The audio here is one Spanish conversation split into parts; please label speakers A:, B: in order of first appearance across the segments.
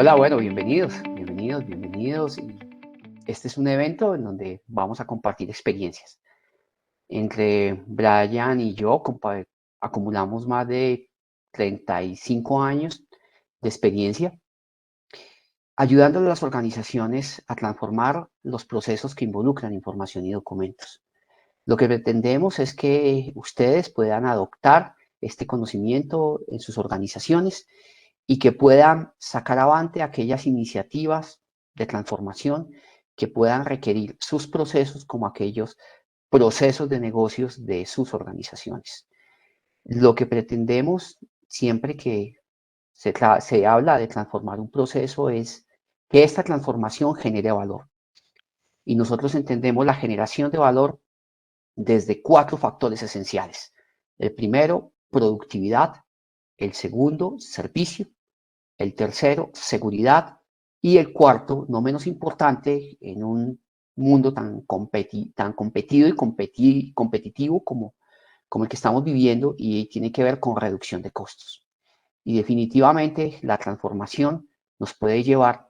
A: Hola, bueno, bienvenidos. Y este es un evento en donde vamos a compartir experiencias. Entre Brian y yo acumulamos más de 35 años de experiencia ayudando a las organizaciones a transformar los procesos que involucran información y documentos. Lo que pretendemos es que ustedes puedan adoptar este conocimiento en sus organizaciones y que puedan sacar avante aquellas iniciativas de transformación que puedan requerir sus procesos como aquellos procesos de negocios de sus organizaciones. Lo que pretendemos siempre que se habla de transformar un proceso es que esta transformación genere valor. Y nosotros entendemos la generación de valor desde cuatro factores esenciales. El primero, productividad. El segundo, servicio. El tercero, seguridad. Y el cuarto, no menos importante, en un mundo tan competido y competitivo como el que estamos viviendo, y tiene que ver con reducción de costos. Y definitivamente la transformación nos puede llevar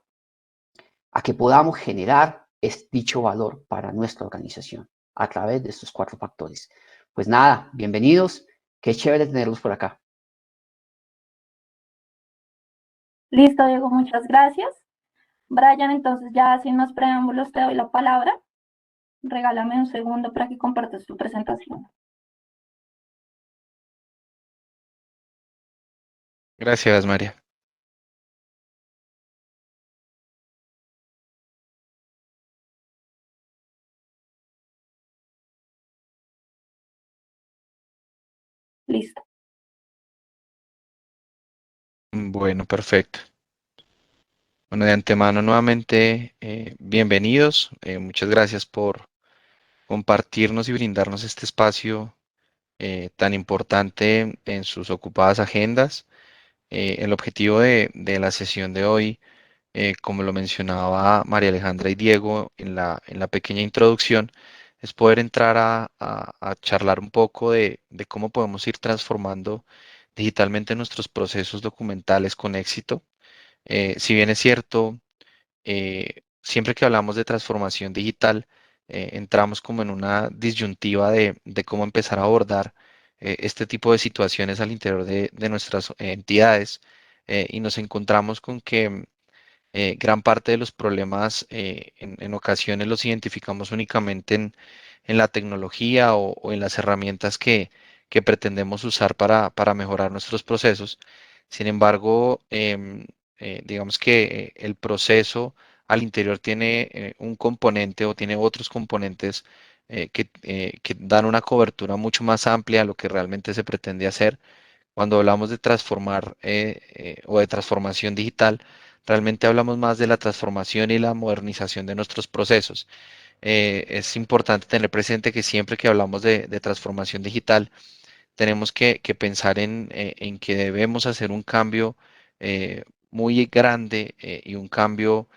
A: a que podamos generar dicho valor para nuestra organización a través de estos cuatro factores. Pues nada, bienvenidos, qué chévere tenerlos por acá.
B: Listo, Diego, muchas gracias. Brian, entonces ya sin más preámbulos te doy la palabra. Regálame un segundo para que compartas tu presentación.
C: Gracias, María.
B: Listo.
C: Bueno, perfecto. Bueno, de antemano nuevamente, bienvenidos. Muchas gracias por compartirnos y brindarnos este espacio tan importante en sus ocupadas agendas. El objetivo de la sesión de hoy, como lo mencionaba María Alejandra y Diego en la pequeña introducción, es poder entrar a charlar un poco de cómo podemos ir transformando digitalmente nuestros procesos documentales con éxito. Si bien es cierto, siempre que hablamos de transformación digital, entramos como en una disyuntiva de cómo empezar a abordar este tipo de situaciones al interior de nuestras entidades, y nos encontramos con que gran parte de los problemas en ocasiones los identificamos únicamente en la tecnología o en las herramientas que pretendemos usar para mejorar nuestros procesos. Sin embargo, digamos que el proceso al interior tiene un componente o tiene otros componentes que dan una cobertura mucho más amplia a lo que realmente se pretende hacer. Cuando hablamos de transformar o de transformación digital, realmente hablamos más de la transformación y la modernización de nuestros procesos. Es importante tener presente que siempre que hablamos de transformación digital, tenemos que pensar en que debemos hacer un cambio muy grande y un cambio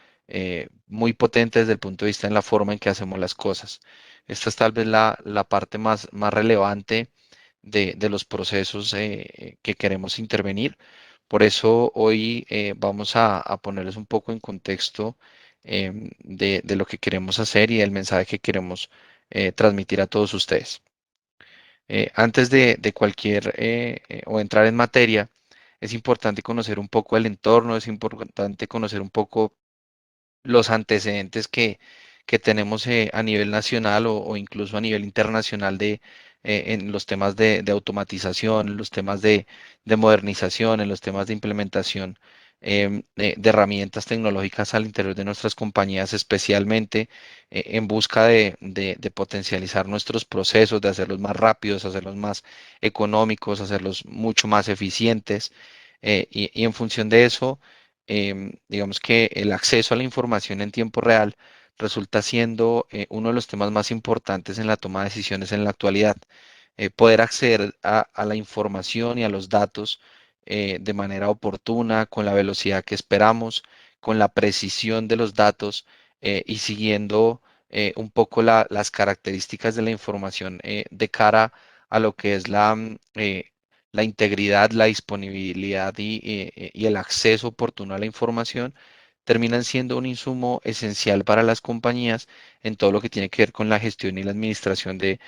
C: muy potente desde el punto de vista en la forma en que hacemos las cosas. Esta es tal vez la parte más relevante de los procesos que queremos intervenir. Por eso hoy vamos a ponerles un poco en contexto de lo que queremos hacer y del mensaje que queremos transmitir a todos ustedes. Antes de cualquier o entrar en materia, es importante conocer un poco el entorno, es importante conocer un poco los antecedentes que tenemos a nivel nacional o incluso a nivel internacional en los temas de automatización, en los temas de modernización, en los temas de implementación de herramientas tecnológicas al interior de nuestras compañías, especialmente en busca de potencializar nuestros procesos, de hacerlos más rápidos, hacerlos más económicos, hacerlos mucho más eficientes. Y en función de eso, digamos que el acceso a la información en tiempo real resulta siendo uno de los temas más importantes en la toma de decisiones en la actualidad. Poder acceder a la información y a los datos de manera oportuna, con la velocidad que esperamos, con la precisión de los datos y siguiendo un poco las características de la información de cara a lo que es la integridad, la disponibilidad y el acceso oportuno a la información terminan siendo un insumo esencial para las compañías en todo lo que tiene que ver con la gestión y la administración de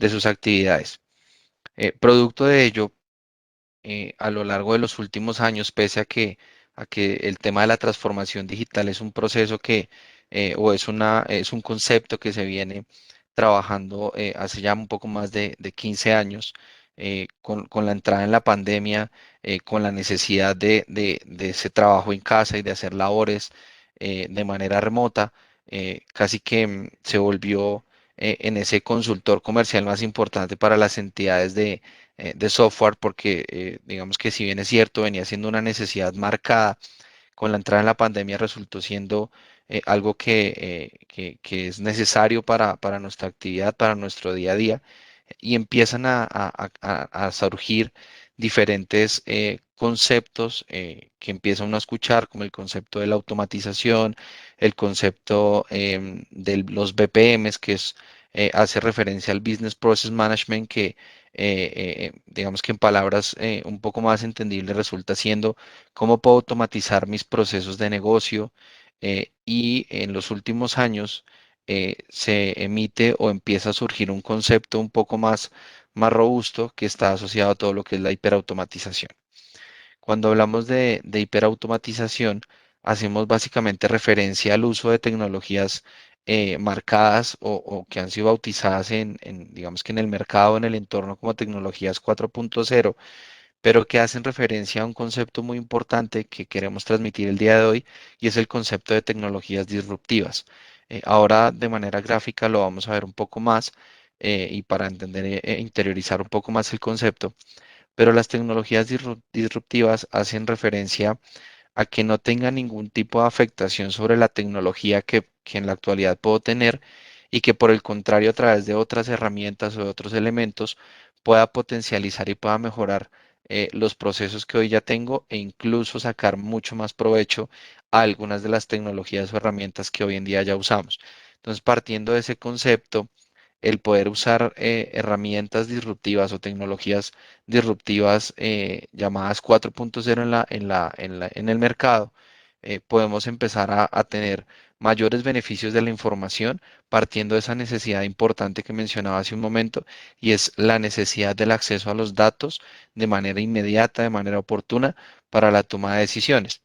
C: sus actividades. Producto de ello, a lo largo de los últimos años, pese a que el tema de la transformación digital es un proceso o es un concepto que se viene trabajando hace ya un poco más de 15 años, con la entrada en la pandemia, con la necesidad de ese trabajo en casa y de hacer labores de manera remota, casi que se volvió en ese consultor comercial más importante para las entidades de software, porque digamos que si bien es cierto, venía siendo una necesidad marcada, con la entrada en la pandemia resultó siendo algo que es necesario para nuestra actividad, para nuestro día a día, y empiezan a surgir diferentes conceptos que empieza uno a escuchar, como el concepto de la automatización, el concepto de los BPMs, hace referencia al Business Process Management, que digamos que en palabras un poco más entendibles resulta siendo cómo puedo automatizar mis procesos de negocio. Y en los últimos años se emite o empieza a surgir un concepto un poco más robusto que está asociado a todo lo que es la hiperautomatización. Cuando hablamos de hiperautomatización, hacemos básicamente referencia al uso de tecnologías marcadas o que han sido bautizadas digamos que en el mercado, en el entorno como tecnologías 4.0, pero que hacen referencia a un concepto muy importante que queremos transmitir el día de hoy, y es el concepto de tecnologías disruptivas. Ahora de manera gráfica lo vamos a ver un poco más, y para entender e interiorizar un poco más el concepto, pero las tecnologías disruptivas hacen referencia a que no tenga ningún tipo de afectación sobre la tecnología que en la actualidad puedo tener, y que por el contrario, a través de otras herramientas o de otros elementos, pueda potencializar y pueda mejorar los procesos que hoy ya tengo, e incluso sacar mucho más provecho a algunas de las tecnologías o herramientas que hoy en día ya usamos. Entonces, partiendo de ese concepto, el poder usar herramientas disruptivas o tecnologías disruptivas llamadas 4.0 en el mercado, podemos empezar a tener mayores beneficios de la información, partiendo de esa necesidad importante que mencionaba hace un momento, y es la necesidad del acceso a los datos de manera inmediata, de manera oportuna, para la toma de decisiones.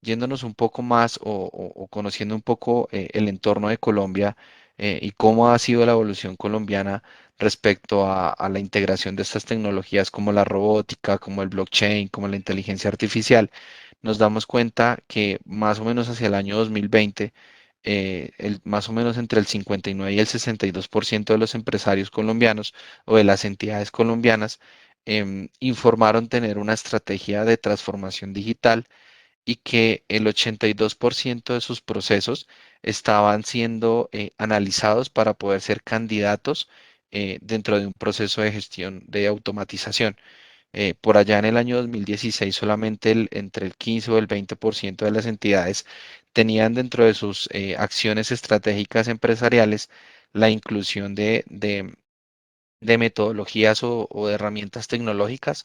C: Yéndonos un poco más o conociendo un poco el entorno de Colombia, y cómo ha sido la evolución colombiana respecto a la integración de estas tecnologías como la robótica, como el blockchain, como la inteligencia artificial, nos damos cuenta que más o menos hacia el año 2020, más o menos entre el 59 y el 62% de los empresarios colombianos o de las entidades colombianas informaron tener una estrategia de transformación digital, y que el 82% de sus procesos estaban siendo analizados para poder ser candidatos dentro de un proceso de gestión de automatización. Por allá en el año 2016, solamente entre el 15 o el 20% de las entidades tenían dentro de sus acciones estratégicas empresariales la inclusión de metodologías o de herramientas tecnológicas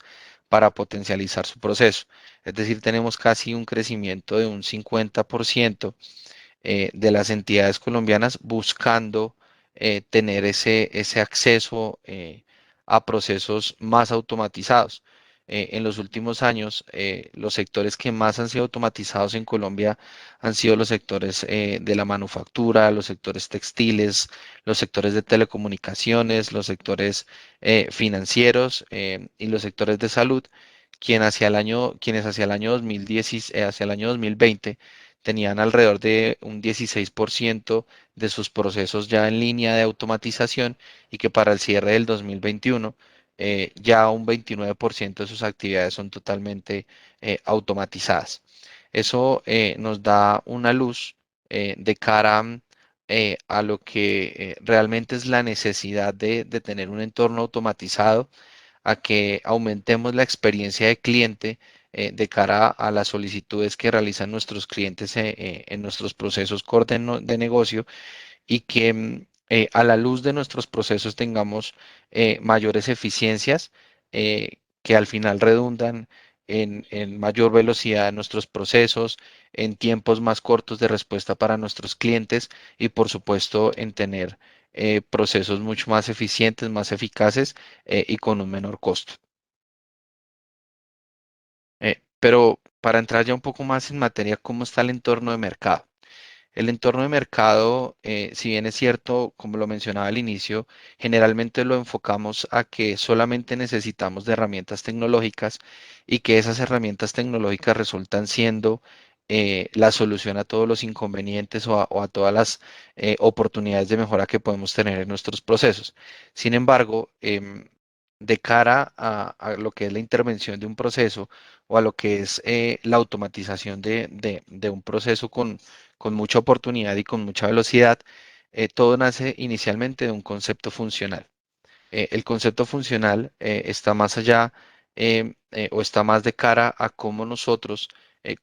C: para potencializar su proceso. Es decir, tenemos casi un crecimiento de un 50% de las entidades colombianas buscando tener ese acceso a procesos más automatizados. En los últimos años, los sectores que más han sido automatizados en Colombia han sido los sectores de la manufactura, los sectores textiles, los sectores de telecomunicaciones, los sectores financieros y los sectores de salud, quienes hacia el año 2010, hacia el año 2020 tenían alrededor de un 16% de sus procesos ya en línea de automatización, y que para el cierre del 2021 ya un 29% de sus actividades son totalmente automatizadas. Eso nos da una luz de cara a lo que realmente es la necesidad de tener un entorno automatizado, a que aumentemos la experiencia de cliente de cara a las solicitudes que realizan nuestros clientes en nuestros procesos core de negocio, y que a la luz de nuestros procesos tengamos mayores eficiencias, que al final redundan en mayor velocidad en nuestros procesos, en tiempos más cortos de respuesta para nuestros clientes y por supuesto en tener procesos mucho más eficientes, más eficaces y con un menor costo. Pero para entrar ya un poco más en materia, ¿cómo está el entorno de mercado? El entorno de mercado, si bien es cierto, como lo mencionaba al inicio, generalmente lo enfocamos a que solamente necesitamos de herramientas tecnológicas y que esas herramientas tecnológicas resultan siendo la solución a todos los inconvenientes o a todas las oportunidades de mejora que podemos tener en nuestros procesos. Sin embargo, de cara a lo que es la intervención de un proceso o a lo que es la automatización de un proceso con mucha oportunidad y con mucha velocidad, todo nace inicialmente de un concepto funcional. El concepto funcional está más allá o está más de cara a cómo nosotros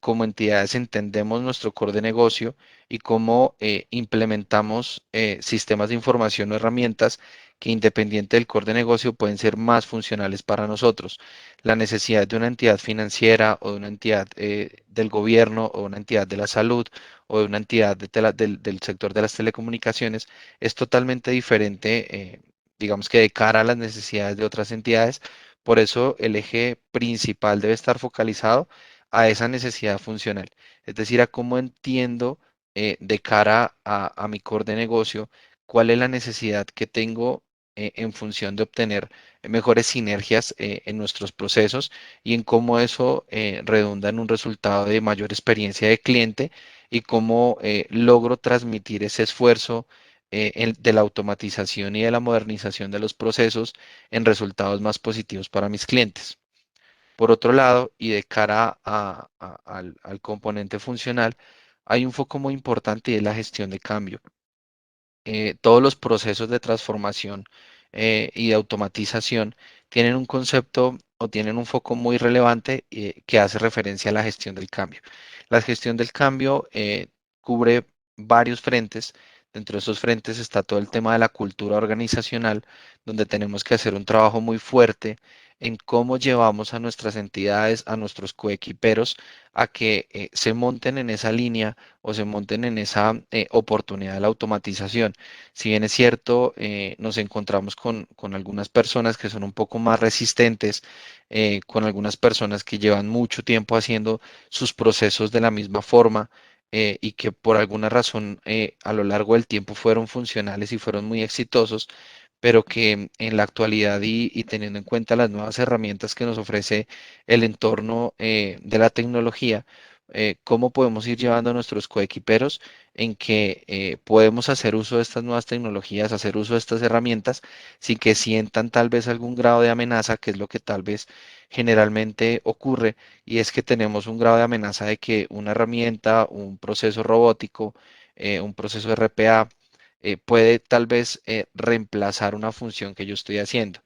C: como entidades entendemos nuestro core de negocio y cómo implementamos sistemas de información o herramientas que independiente del core de negocio pueden ser más funcionales para nosotros. La necesidad de una entidad financiera o de una entidad del gobierno o una entidad de la salud o de una entidad del sector de las telecomunicaciones es totalmente diferente. Digamos que de cara a las necesidades de otras entidades. Por eso el eje principal debe estar focalizado a esa necesidad funcional, es decir, a cómo entiendo de cara a mi core de negocio cuál es la necesidad que tengo en función de obtener mejores sinergias en nuestros procesos y en cómo eso redunda en un resultado de mayor experiencia de cliente y cómo logro transmitir ese esfuerzo de la automatización y de la modernización de los procesos en resultados más positivos para mis clientes. Por otro lado, y de cara al componente funcional, hay un foco muy importante y es la gestión de cambio. Todos los procesos de transformación y de automatización tienen un concepto o tienen un foco muy relevante que hace referencia a la gestión del cambio. La gestión del cambio cubre varios frentes. Dentro de esos frentes está todo el tema de la cultura organizacional, donde tenemos que hacer un trabajo muy fuerte en cómo llevamos a nuestras entidades, a nuestros coequiperos, a que se monten en esa línea o se monten en esa oportunidad de la automatización. Si bien es cierto, nos encontramos con algunas personas que son un poco más resistentes, con algunas personas que llevan mucho tiempo haciendo sus procesos de la misma forma y que por alguna razón a lo largo del tiempo fueron funcionales y fueron muy exitosos, pero que en la actualidad y teniendo en cuenta las nuevas herramientas que nos ofrece el entorno de la tecnología, cómo podemos ir llevando a nuestros coequiperos en que podemos hacer uso de estas nuevas tecnologías, hacer uso de estas herramientas sin que sientan tal vez algún grado de amenaza, que es lo que tal vez generalmente ocurre, y es que tenemos un grado de amenaza de que una herramienta, un proceso robótico, un proceso de RPA, puede tal vez reemplazar una función que yo estoy haciendo.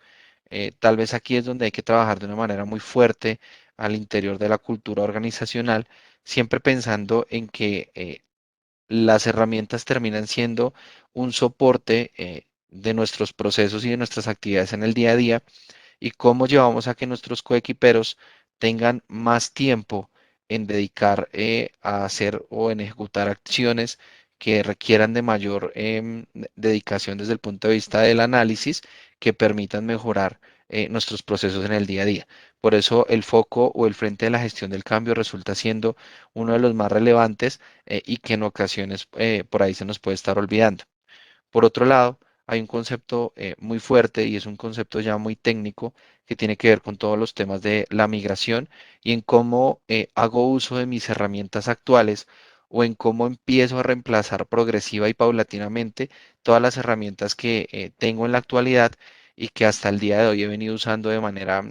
C: Tal vez aquí es donde hay que trabajar de una manera muy fuerte al interior de la cultura organizacional, siempre pensando en que las herramientas terminan siendo un soporte de nuestros procesos y de nuestras actividades en el día a día y cómo llevamos a que nuestros coequiperos tengan más tiempo en dedicar a hacer o en ejecutar acciones que requieran de mayor dedicación desde el punto de vista del análisis que permitan mejorar nuestros procesos en el día a día. Por eso el foco o el frente de la gestión del cambio resulta siendo uno de los más relevantes y que en ocasiones por ahí se nos puede estar olvidando. Por otro lado, hay un concepto muy fuerte y es un concepto ya muy técnico que tiene que ver con todos los temas de la migración y en cómo hago uso de mis herramientas actuales o en cómo empiezo a reemplazar progresiva y paulatinamente todas las herramientas que tengo en la actualidad y que hasta el día de hoy he venido usando de manera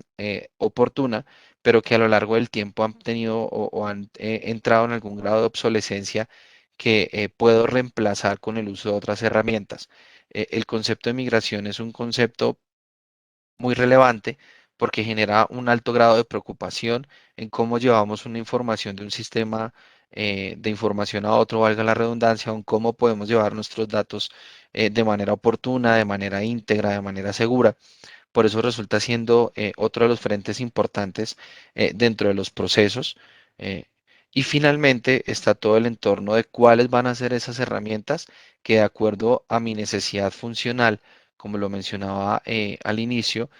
C: oportuna, pero que a lo largo del tiempo han tenido o han entrado en algún grado de obsolescencia que puedo reemplazar con el uso de otras herramientas. El concepto de migración es un concepto muy relevante porque genera un alto grado de preocupación en cómo llevamos una información de un sistema de información a otro, valga la redundancia, o en cómo podemos llevar nuestros datos de manera oportuna, de manera íntegra, de manera segura. Por eso resulta siendo otro de los frentes importantes dentro de los procesos. eh, y finalmente está todo el entorno de cuáles van a ser esas herramientas que de acuerdo a mi necesidad funcional, como lo mencionaba al inicio,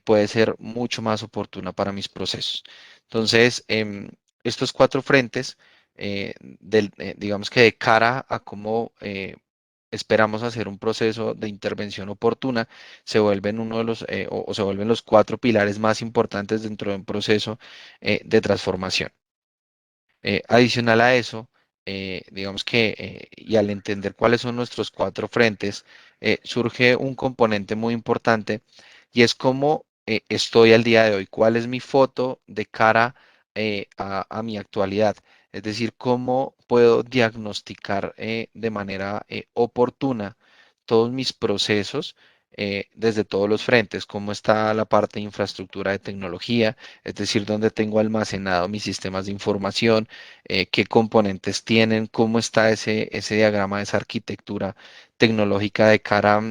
C: puede ser mucho más oportuna para mis procesos. Entonces, estos cuatro frentes, digamos que de cara a cómo esperamos hacer un proceso de intervención oportuna, se vuelven uno de los, o se vuelven los cuatro pilares más importantes dentro de un proceso de transformación. Adicional a eso, digamos que, y al entender cuáles son nuestros cuatro frentes, surge un componente muy importante y es cómo estoy al día de hoy, cuál es mi foto de cara a mi actualidad. Es decir, cómo puedo diagnosticar de manera oportuna todos mis procesos desde todos los frentes, cómo está la parte de infraestructura de tecnología, es decir, dónde tengo almacenado mis sistemas de información, qué componentes tienen, cómo está ese diagrama, esa arquitectura tecnológica de cara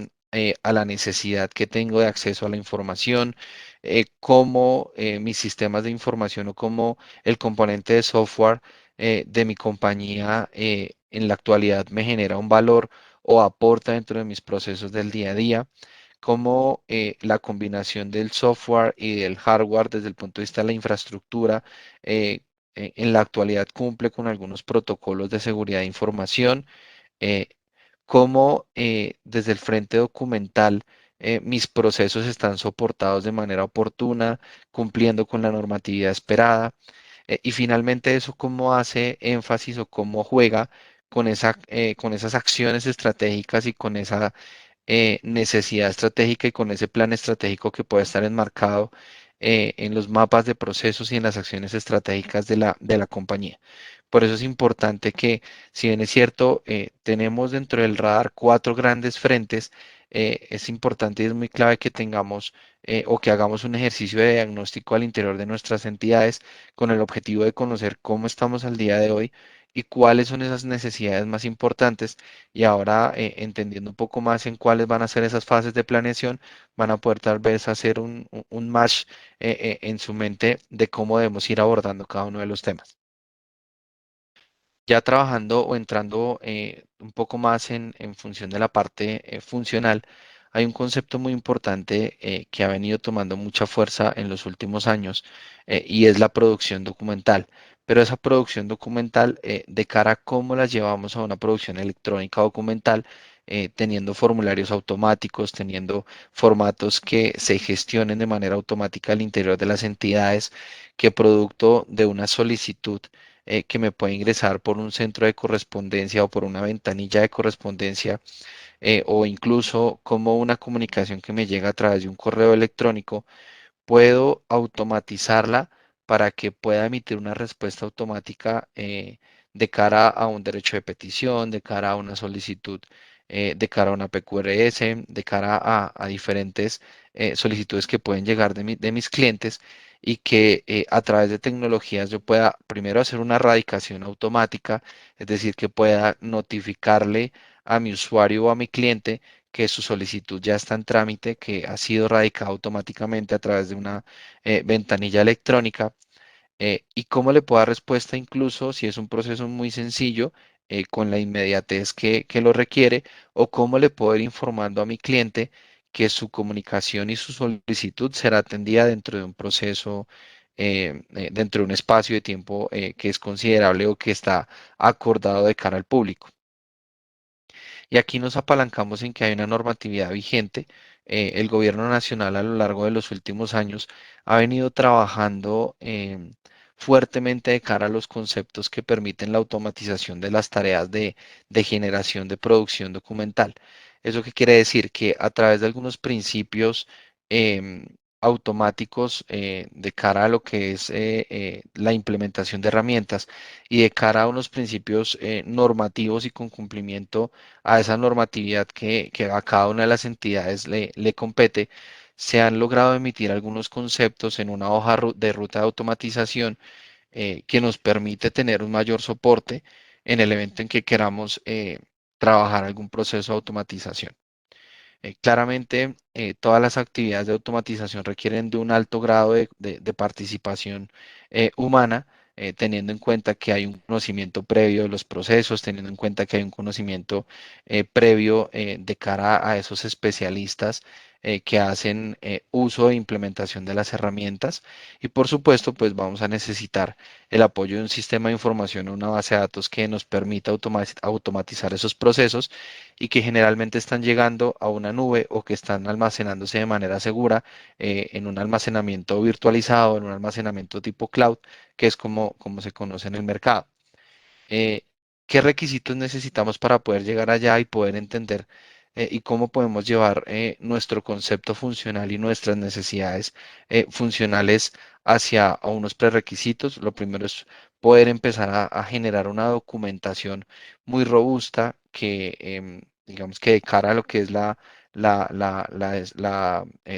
C: a la necesidad que tengo de acceso a la información, cómo mis sistemas de información o cómo el componente de software de mi compañía en la actualidad me genera un valor o aporta dentro de mis procesos del día a día, cómo la combinación del software y del hardware desde el punto de vista de la infraestructura eh, en la actualidad cumple con algunos protocolos de seguridad de información, eh, cómo desde el frente documental mis procesos están soportados de manera oportuna, cumpliendo con la normatividad esperada, y finalmente eso cómo hace énfasis o cómo juega con esas acciones estratégicas y con esa necesidad estratégica y con ese plan estratégico que puede estar enmarcado en los mapas de procesos y en las acciones estratégicas de la compañía. Por eso es importante que, si bien es cierto, tenemos dentro del radar cuatro grandes frentes, es importante y es muy clave que tengamos o que hagamos un ejercicio de diagnóstico al interior de nuestras entidades con el objetivo de conocer cómo estamos al día de hoy y cuáles son esas necesidades más importantes. Y ahora, entendiendo un poco más en cuáles van a ser esas fases de planeación, van a poder tal vez hacer un match en su mente de cómo debemos ir abordando cada uno de los temas. Ya trabajando o entrando un poco más en función de la parte funcional, hay un concepto muy importante que ha venido tomando mucha fuerza en los últimos años y es la producción documental. Pero esa producción documental, de cara a cómo la llevamos a una producción electrónica documental, teniendo formularios automáticos, teniendo formatos que se gestionen de manera automática al interior de las entidades, que producto de una solicitud que me puede ingresar por un centro de correspondencia o por una ventanilla de correspondencia o incluso como una comunicación que me llega a través de un correo electrónico, puedo automatizarla para que pueda emitir una respuesta automática de cara a un derecho de petición, de cara a una solicitud, de cara a una PQRS, de cara a diferentes solicitudes que pueden llegar de mis clientes y que a través de tecnologías yo pueda primero hacer una radicación automática, es decir, que pueda notificarle a mi usuario o a mi cliente que su solicitud ya está en trámite, que ha sido radicada automáticamente a través de una ventanilla electrónica, y cómo le puedo dar respuesta incluso si es un proceso muy sencillo, con la inmediatez que lo requiere, o cómo le puedo ir informando a mi cliente que su comunicación y su solicitud será atendida dentro de un proceso, dentro de un espacio de tiempo que es considerable o que está acordado de cara al público. Y aquí nos apalancamos en que hay una normatividad vigente. El gobierno nacional a lo largo de los últimos años ha venido trabajando fuertemente de cara a los conceptos que permiten la automatización de las tareas de generación de producción documental. ¿Eso qué quiere decir? Que a través de algunos principios em, automáticos de cara a lo que es la implementación de herramientas y de cara a unos principios normativos y con cumplimiento a esa normatividad que a cada una de las entidades le compete, se han logrado emitir algunos conceptos en una hoja de ruta de automatización que nos permite tener un mayor soporte en el evento en que queramos trabajar algún proceso de automatización. Claramente, todas las actividades de automatización requieren de un alto grado de participación humana, teniendo en cuenta que hay un conocimiento previo de los procesos, teniendo en cuenta que hay un conocimiento previo de cara a esos especialistas que hacen uso e implementación de las herramientas. Y por supuesto, pues vamos a necesitar el apoyo de un sistema de información o una base de datos que nos permita automatizar esos procesos y que generalmente están llegando a una nube o que están almacenándose de manera segura en un almacenamiento virtualizado, en un almacenamiento tipo cloud, que es como se conoce en el mercado. eh, ¿Qué requisitos necesitamos para poder llegar allá y poder entender y cómo podemos llevar nuestro concepto funcional y nuestras necesidades funcionales hacia a unos prerequisitos? Lo primero es poder empezar a generar una documentación muy robusta que, digamos que de cara a lo que es la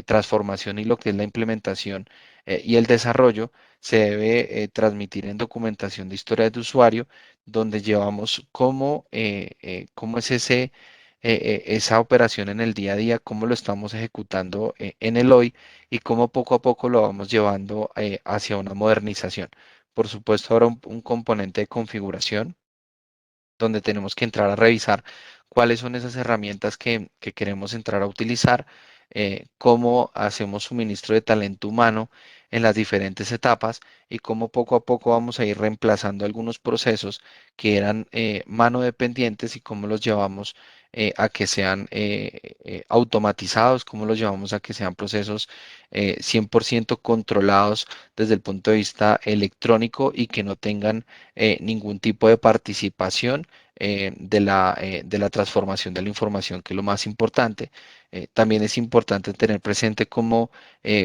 C: transformación y lo que es la implementación y el desarrollo, se debe transmitir en documentación de historia de usuario donde llevamos cómo es esa operación en el día a día, cómo lo estamos ejecutando en el hoy y cómo poco a poco lo vamos llevando hacia una modernización. Por supuesto, ahora un componente de configuración donde tenemos que entrar a revisar cuáles son esas herramientas que queremos entrar a utilizar, cómo hacemos suministro de talento humano en las diferentes etapas y cómo poco a poco vamos a ir reemplazando algunos procesos que eran mano dependientes y cómo los llevamos a que sean automatizados, cómo los llevamos a que sean procesos 100% controlados desde el punto de vista electrónico y que no tengan ningún tipo de participación de la transformación de la información, que es lo más importante. También es importante tener presente cómo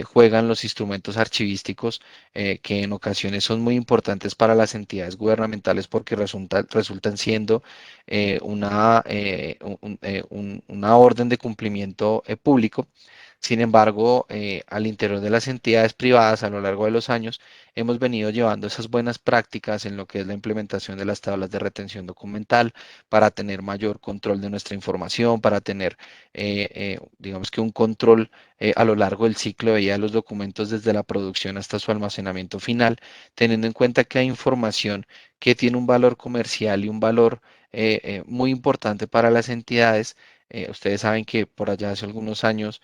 C: juegan los instrumentos archivísticos, que en ocasiones son muy importantes para las entidades gubernamentales porque resultan siendo una orden de cumplimiento público. Sin embargo, al interior de las entidades privadas a lo largo de los años, hemos venido llevando esas buenas prácticas en lo que es la implementación de las tablas de retención documental para tener mayor control de nuestra información, para tener, digamos que un control a lo largo del ciclo de vida de los documentos desde la producción hasta su almacenamiento final, teniendo en cuenta que hay información que tiene un valor comercial y un valor muy importante para las entidades. Ustedes saben que por allá hace algunos años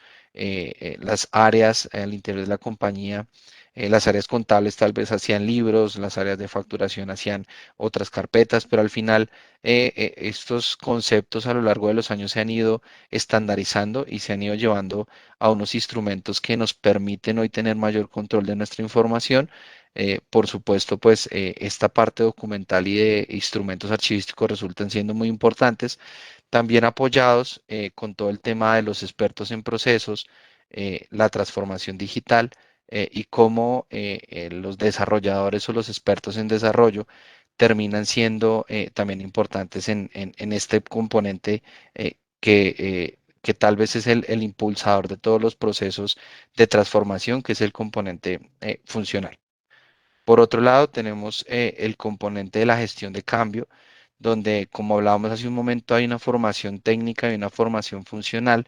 C: las áreas al interior de la compañía, las áreas contables tal vez hacían libros, las áreas de facturación hacían otras carpetas, pero al final estos conceptos a lo largo de los años se han ido estandarizando y se han ido llevando a unos instrumentos que nos permiten hoy tener mayor control de nuestra información. Por supuesto, pues esta parte documental y de instrumentos archivísticos resultan siendo muy importantes, también apoyados con todo el tema de los expertos en procesos, la transformación digital y cómo los desarrolladores o los expertos en desarrollo terminan siendo también importantes en este componente que tal vez es el impulsador de todos los procesos de transformación, que es el componente funcional. Por otro lado, tenemos el componente de la gestión de cambio, donde, como hablábamos hace un momento, hay una formación técnica y una formación funcional,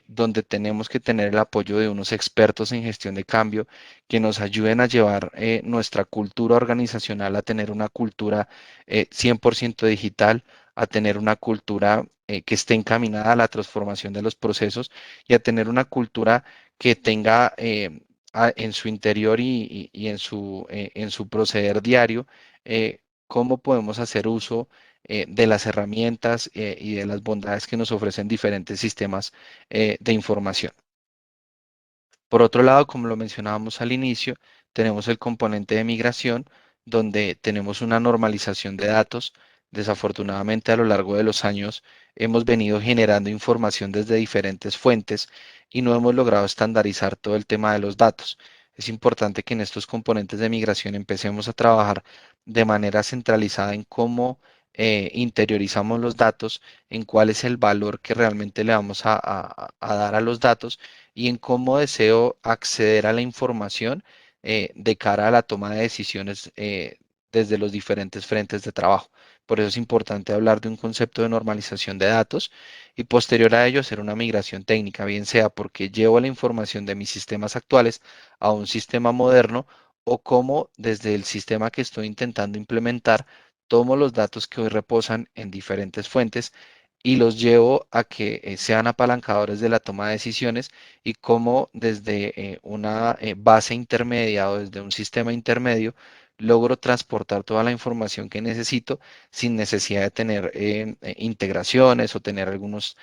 C: donde tenemos que tener el apoyo de unos expertos en gestión de cambio que nos ayuden a llevar nuestra cultura organizacional a tener una cultura 100% digital, a tener una cultura que esté encaminada a la transformación de los procesos y a tener una cultura que tenga en su interior y en su proceder diario, cómo podemos hacer uso de las herramientas y de las bondades que nos ofrecen diferentes sistemas de información. Por otro lado, como lo mencionábamos al inicio, tenemos el componente de migración, donde tenemos una normalización de datos. Desafortunadamente, a lo largo de los años hemos venido generando información desde diferentes fuentes y no hemos logrado estandarizar todo el tema de los datos. Es importante que en estos componentes de migración empecemos a trabajar de manera centralizada en cómo interiorizamos los datos, en cuál es el valor que realmente le vamos a dar a los datos y en cómo deseo acceder a la información de cara a la toma de decisiones desde los diferentes frentes de trabajo. Por eso es importante hablar de un concepto de normalización de datos y posterior a ello hacer una migración técnica, bien sea porque llevo la información de mis sistemas actuales a un sistema moderno o como desde el sistema que estoy intentando implementar, tomo los datos que hoy reposan en diferentes fuentes y los llevo a que sean apalancadores de la toma de decisiones y cómo desde una base intermedia o desde un sistema intermedio logro transportar toda la información que necesito sin necesidad de tener integraciones o tener algunos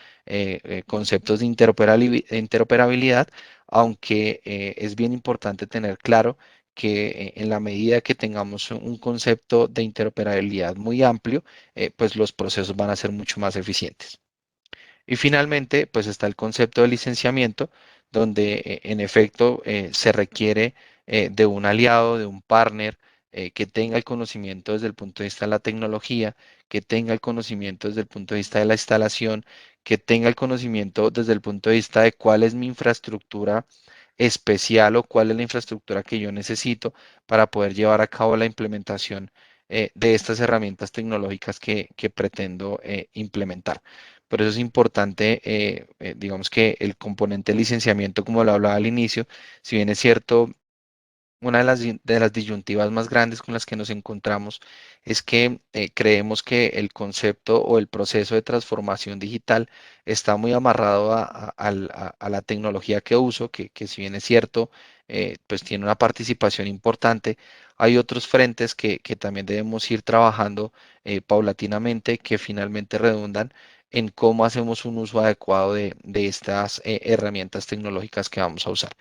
C: conceptos de interoperabilidad, aunque es bien importante tener claro que en la medida que tengamos un concepto de interoperabilidad muy amplio, pues los procesos van a ser mucho más eficientes. Y finalmente, pues está el concepto de licenciamiento, donde en efecto se requiere de un aliado, de un partner, que tenga el conocimiento desde el punto de vista de la tecnología, que tenga el conocimiento desde el punto de vista de la instalación, que tenga el conocimiento desde el punto de vista de cuál es mi infraestructura especial o cuál es la infraestructura que yo necesito para poder llevar a cabo la implementación de estas herramientas tecnológicas que pretendo implementar. Por eso es importante, digamos que el componente de licenciamiento, como lo hablaba al inicio, si bien es cierto, una de las disyuntivas más grandes con las que nos encontramos es que creemos que el concepto o el proceso de transformación digital está muy amarrado a la tecnología que uso, que si bien es cierto, pues tiene una participación importante. Hay otros frentes que también debemos ir trabajando paulatinamente que finalmente redundan en cómo hacemos un uso adecuado de estas herramientas tecnológicas que vamos a usar.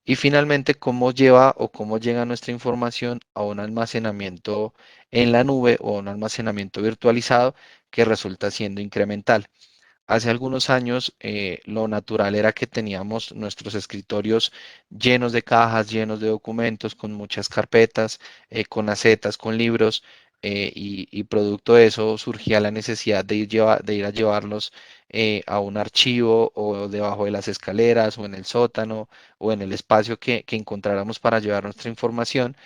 C: Y finalmente, cómo lleva o cómo llega nuestra información a un almacenamiento en la nube o un almacenamiento virtualizado que resulta siendo incremental. Hace algunos años lo natural era que teníamos nuestros escritorios llenos de cajas, llenos de documentos, con muchas carpetas, con acetas, con libros, y producto de eso surgía la necesidad de ir a llevarlos a un archivo o debajo de las escaleras o en el sótano o en el espacio que encontráramos para llevar nuestra información,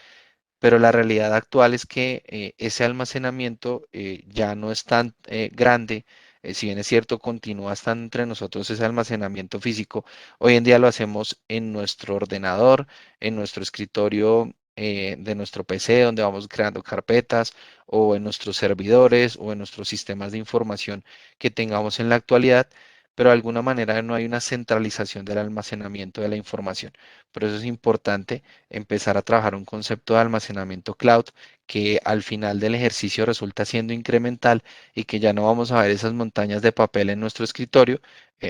C: pero la realidad actual es que ese almacenamiento ya no es tan grande. Si bien es cierto, continúa estando entre nosotros ese almacenamiento físico. Hoy en día lo hacemos en nuestro ordenador, en nuestro escritorio de nuestro PC, donde vamos creando carpetas, o en nuestros servidores, o en nuestros sistemas de información que tengamos en la actualidad, pero de alguna manera no hay una centralización del almacenamiento de la información. Por eso es importante empezar a trabajar un concepto de almacenamiento cloud que al final del ejercicio resulta siendo incremental y que ya no vamos a ver esas montañas de papel en nuestro escritorio,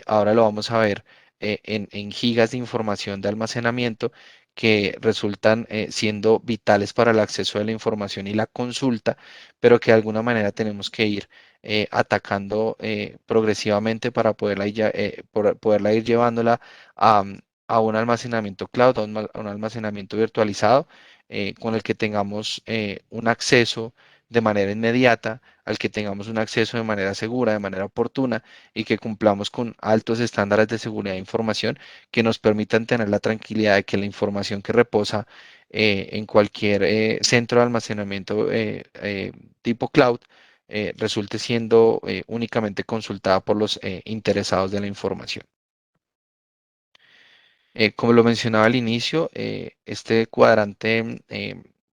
C: ahora lo vamos a ver en gigas de información de almacenamiento que resultan siendo vitales para el acceso a la información y la consulta, pero que de alguna manera tenemos que ir atacando progresivamente para poderla ir llevándola a, a un almacenamiento cloud, a un almacenamiento virtualizado, con el que tengamos un acceso de manera inmediata, al que tengamos un acceso de manera segura, de manera oportuna y que cumplamos con altos estándares de seguridad de información que nos permitan tener la tranquilidad de que la información que reposa en cualquier centro de almacenamiento tipo cloud resulte siendo únicamente consultada por los interesados de la información. Como lo mencionaba al inicio, este cuadrante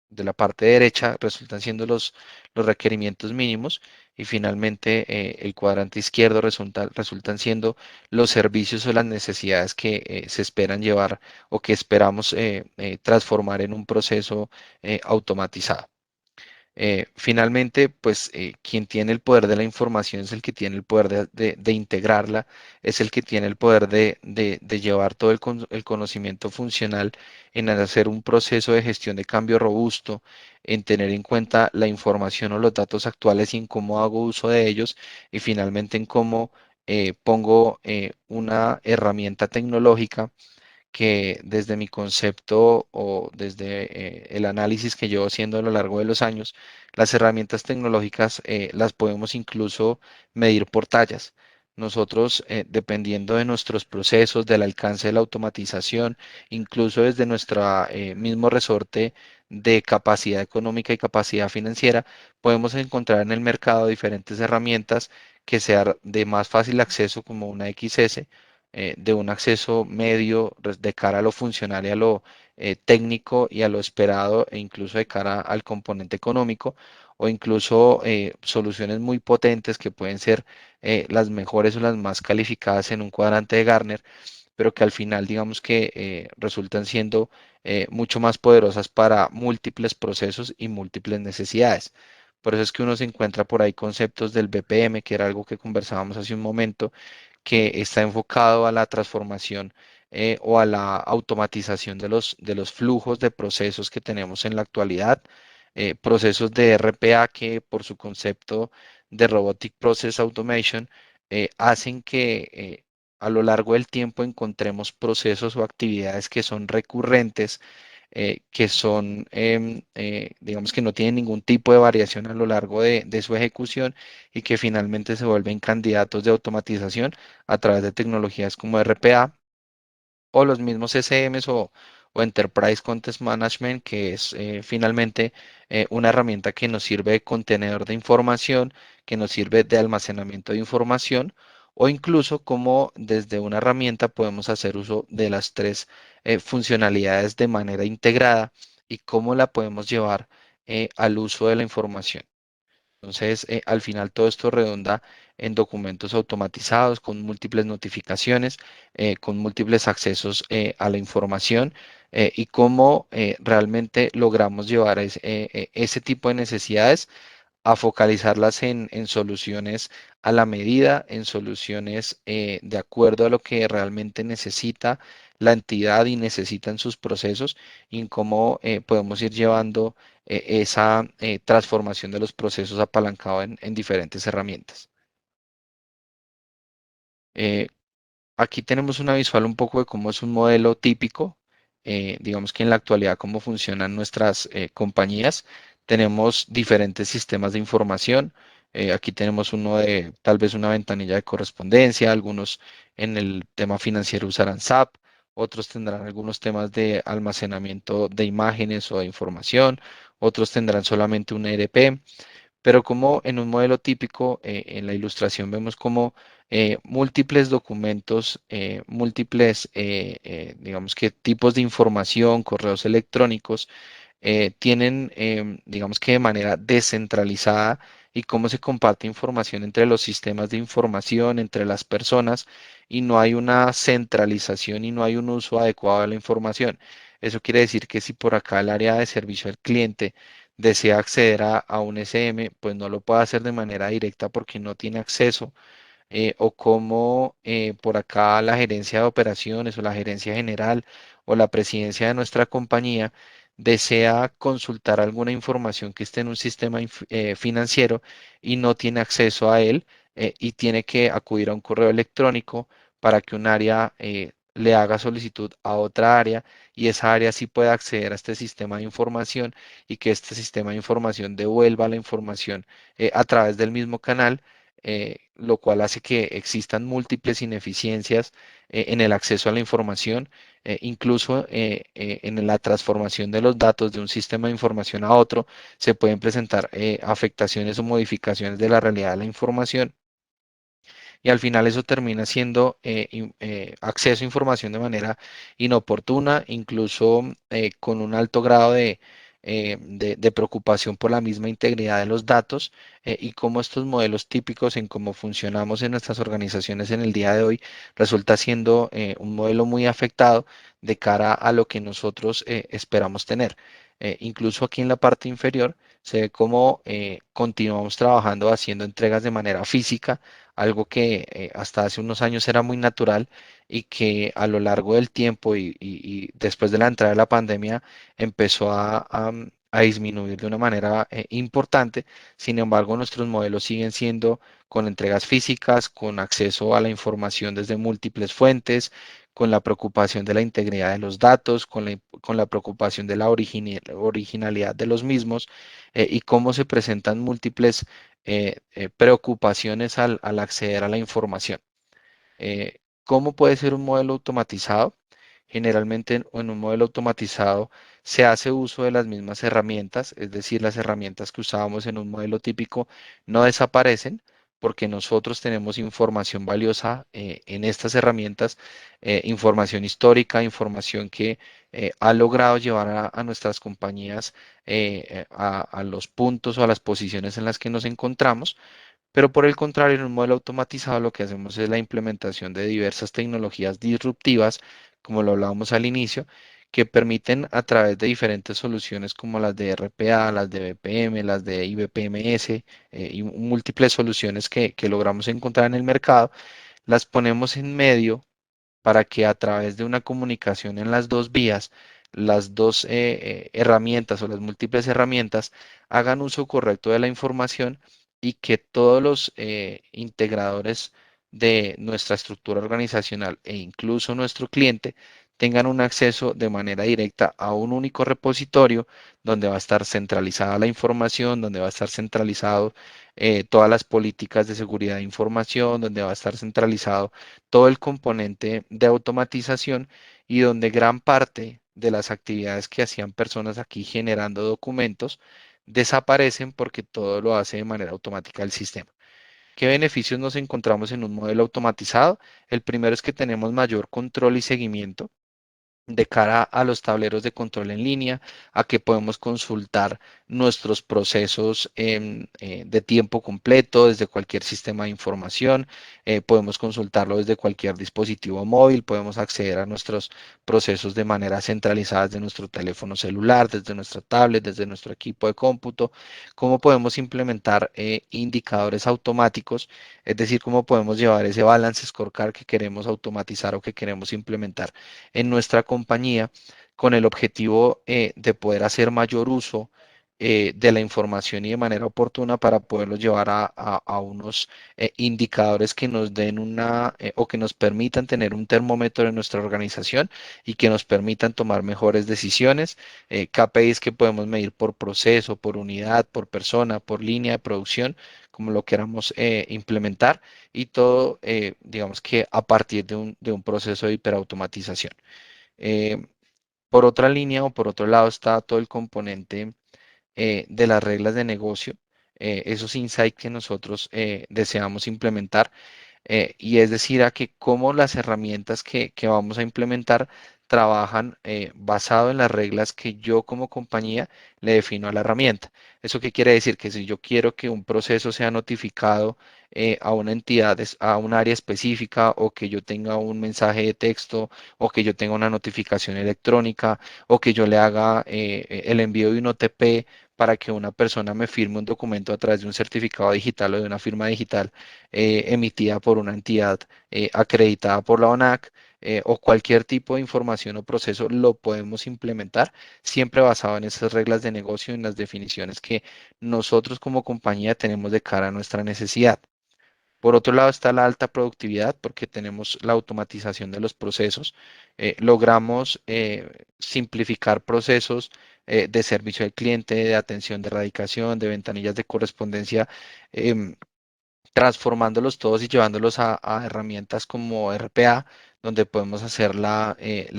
C: de la parte derecha resultan siendo los requerimientos mínimos y finalmente el cuadrante izquierdo resultan siendo los servicios o las necesidades que se esperan llevar o que esperamos transformar en un proceso automatizado. Finalmente, pues quien tiene el poder de la información es el que tiene el poder de integrarla, es el que tiene el poder de llevar todo el conocimiento funcional en hacer un proceso de gestión de cambio robusto, en tener en cuenta la información o los datos actuales y en cómo hago uso de ellos, y finalmente en cómo pongo una herramienta tecnológica que desde mi concepto o desde el análisis que llevo haciendo a lo largo de los años, las herramientas tecnológicas las podemos incluso medir por tallas. Nosotros, dependiendo de nuestros procesos, del alcance de la automatización, incluso desde nuestro mismo resorte de capacidad económica y capacidad financiera, podemos encontrar en el mercado diferentes herramientas que sean de más fácil acceso como una XS, de un acceso medio de cara a lo funcional y a lo técnico y a lo esperado e incluso de cara al componente económico o incluso soluciones muy potentes que pueden ser las mejores o las más calificadas en un cuadrante de Gartner, pero que al final digamos que resultan siendo mucho más poderosas para múltiples procesos y múltiples necesidades. Por eso es que uno se encuentra por ahí conceptos del BPM, que era algo que conversábamos hace un momento, que está enfocado a la transformación o a la automatización de los flujos de procesos que tenemos en la actualidad, procesos de RPA que por su concepto de Robotic Process Automation hacen que a lo largo del tiempo encontremos procesos o actividades que son recurrentes, que son, digamos que no tienen ningún tipo de variación a lo largo de su ejecución y que finalmente se vuelven candidatos de automatización a través de tecnologías como RPA o los mismos SMs o Enterprise Content Management, que es finalmente una herramienta que nos sirve de contenedor de información, que nos sirve de almacenamiento de información, o incluso como desde una herramienta podemos hacer uso de las tres funcionalidades de manera integrada y cómo la podemos llevar al uso de la información. Entonces, al final todo esto redunda en documentos automatizados con múltiples notificaciones, con múltiples accesos a la información y cómo realmente logramos llevar ese tipo de necesidades a focalizarlas en soluciones a la medida, en soluciones de acuerdo a lo que realmente necesita la entidad y necesitan sus procesos y en cómo podemos ir llevando esa transformación de los procesos apalancado en diferentes herramientas. Eh, Aquí tenemos una visual un poco de cómo es un modelo típico, digamos que en la actualidad cómo funcionan nuestras compañías. Tenemos diferentes sistemas de información. Aquí tenemos uno de tal vez una ventanilla de correspondencia, algunos en el tema financiero usarán SAP, otros tendrán algunos temas de almacenamiento de imágenes o de información, otros tendrán solamente un ERP. Pero como en un modelo típico, en la ilustración vemos como múltiples documentos, múltiples, digamos que tipos de información, correos electrónicos, tienen, digamos que de manera descentralizada y cómo se comparte información entre los sistemas de información, entre las personas, y no hay una centralización y no hay un uso adecuado de la información. Eso quiere decir que si por acá el área de servicio al cliente desea acceder a un SM, pues no lo puede hacer de manera directa porque no tiene acceso o como por acá la gerencia de operaciones o la gerencia general o la presidencia de nuestra compañía desea consultar alguna información que esté en un sistema financiero y no tiene acceso a él y tiene que acudir a un correo electrónico para que un área le haga solicitud a otra área y esa área sí pueda acceder a este sistema de información y que este sistema de información devuelva la información a través del mismo canal, lo cual hace que existan múltiples ineficiencias en el acceso a la información, incluso en la transformación de los datos de un sistema de información a otro, se pueden presentar afectaciones o modificaciones de la realidad de la información y al final eso termina siendo acceso a información de manera inoportuna, incluso con un alto grado de preocupación por la misma integridad de los datos y cómo estos modelos típicos en cómo funcionamos en nuestras organizaciones en el día de hoy resulta siendo un modelo muy afectado de cara a lo que nosotros esperamos tener. Incluso aquí en la parte inferior se ve cómo continuamos trabajando haciendo entregas de manera física, algo que hasta hace unos años era muy natural y que a lo largo del tiempo y después de la entrada de la pandemia empezó a disminuir de una manera importante. Sin embargo, nuestros modelos siguen siendo con entregas físicas, con acceso a la información desde múltiples fuentes, con la preocupación de la integridad de los datos, con la preocupación de la originalidad de los mismos y cómo se presentan múltiples preocupaciones al acceder a la información. ¿Cómo puede ser un modelo automatizado? Generalmente en un modelo automatizado se hace uso de las mismas herramientas, es decir, las herramientas que usábamos en un modelo típico no desaparecen porque nosotros tenemos información valiosa en estas herramientas, información histórica, información que ha logrado llevar a nuestras compañías a los puntos o a las posiciones en las que nos encontramos. Pero por el contrario, en un modelo automatizado lo que hacemos es la implementación de diversas tecnologías disruptivas, como lo hablábamos al inicio, que permiten a través de diferentes soluciones como las de RPA, las de BPM, las de IBPMS y múltiples soluciones que logramos encontrar en el mercado, las ponemos en medio para que a través de una comunicación en las dos vías, las dos herramientas o las múltiples herramientas hagan uso correcto de la información y que todos los integradores de nuestra estructura organizacional e incluso nuestro cliente tengan un acceso de manera directa a un único repositorio donde va a estar centralizada la información, donde va a estar centralizado todas las políticas de seguridad de información, donde va a estar centralizado todo el componente de automatización y donde gran parte de las actividades que hacían personas aquí generando documentos desaparecen porque todo lo hace de manera automática el sistema. ¿Qué beneficios nos encontramos en un modelo automatizado? El primero es que tenemos mayor control y seguimiento de cara a los tableros de control en línea, a que podemos consultar nuestros procesos de tiempo completo desde cualquier sistema de información, podemos consultarlo desde cualquier dispositivo móvil, podemos acceder a nuestros procesos de manera centralizada desde nuestro teléfono celular, desde nuestra tablet, desde nuestro equipo de cómputo, cómo podemos implementar indicadores automáticos, es decir, cómo podemos llevar ese balance scorecard que queremos automatizar o que queremos implementar en nuestra compañía con el objetivo de poder hacer mayor uso de la información y de manera oportuna para poderlo llevar a unos indicadores que nos den o que nos permitan tener un termómetro en nuestra organización y que nos permitan tomar mejores decisiones, KPIs que podemos medir por proceso, por unidad, por persona, por línea de producción, como lo queramos implementar y todo, digamos que a partir de un proceso de hiperautomatización. Eh, por otra línea o por otro lado está todo el componente de las reglas de negocio, esos insights que nosotros deseamos implementar y es decir, a que cómo las herramientas que vamos a implementar trabajan basado en las reglas que yo como compañía le defino a la herramienta. ¿Eso qué quiere decir? Que si yo quiero que un proceso sea notificado a una entidad, a un área específica, o que yo tenga un mensaje de texto, o que yo tenga una notificación electrónica, o que yo le haga el envío de un OTP para que una persona me firme un documento a través de un certificado digital o de una firma digital, emitida por una entidad acreditada por la ONAC, o cualquier tipo de información o proceso, lo podemos implementar siempre basado en esas reglas de negocio y en las definiciones que nosotros como compañía tenemos de cara a nuestra necesidad. Por otro lado está la alta productividad porque tenemos la automatización de los procesos. Logramos simplificar procesos de servicio al cliente, de atención de erradicación, de ventanillas de correspondencia, em, transformándolos todos y llevándolos a herramientas como RPA, donde podemos hacer la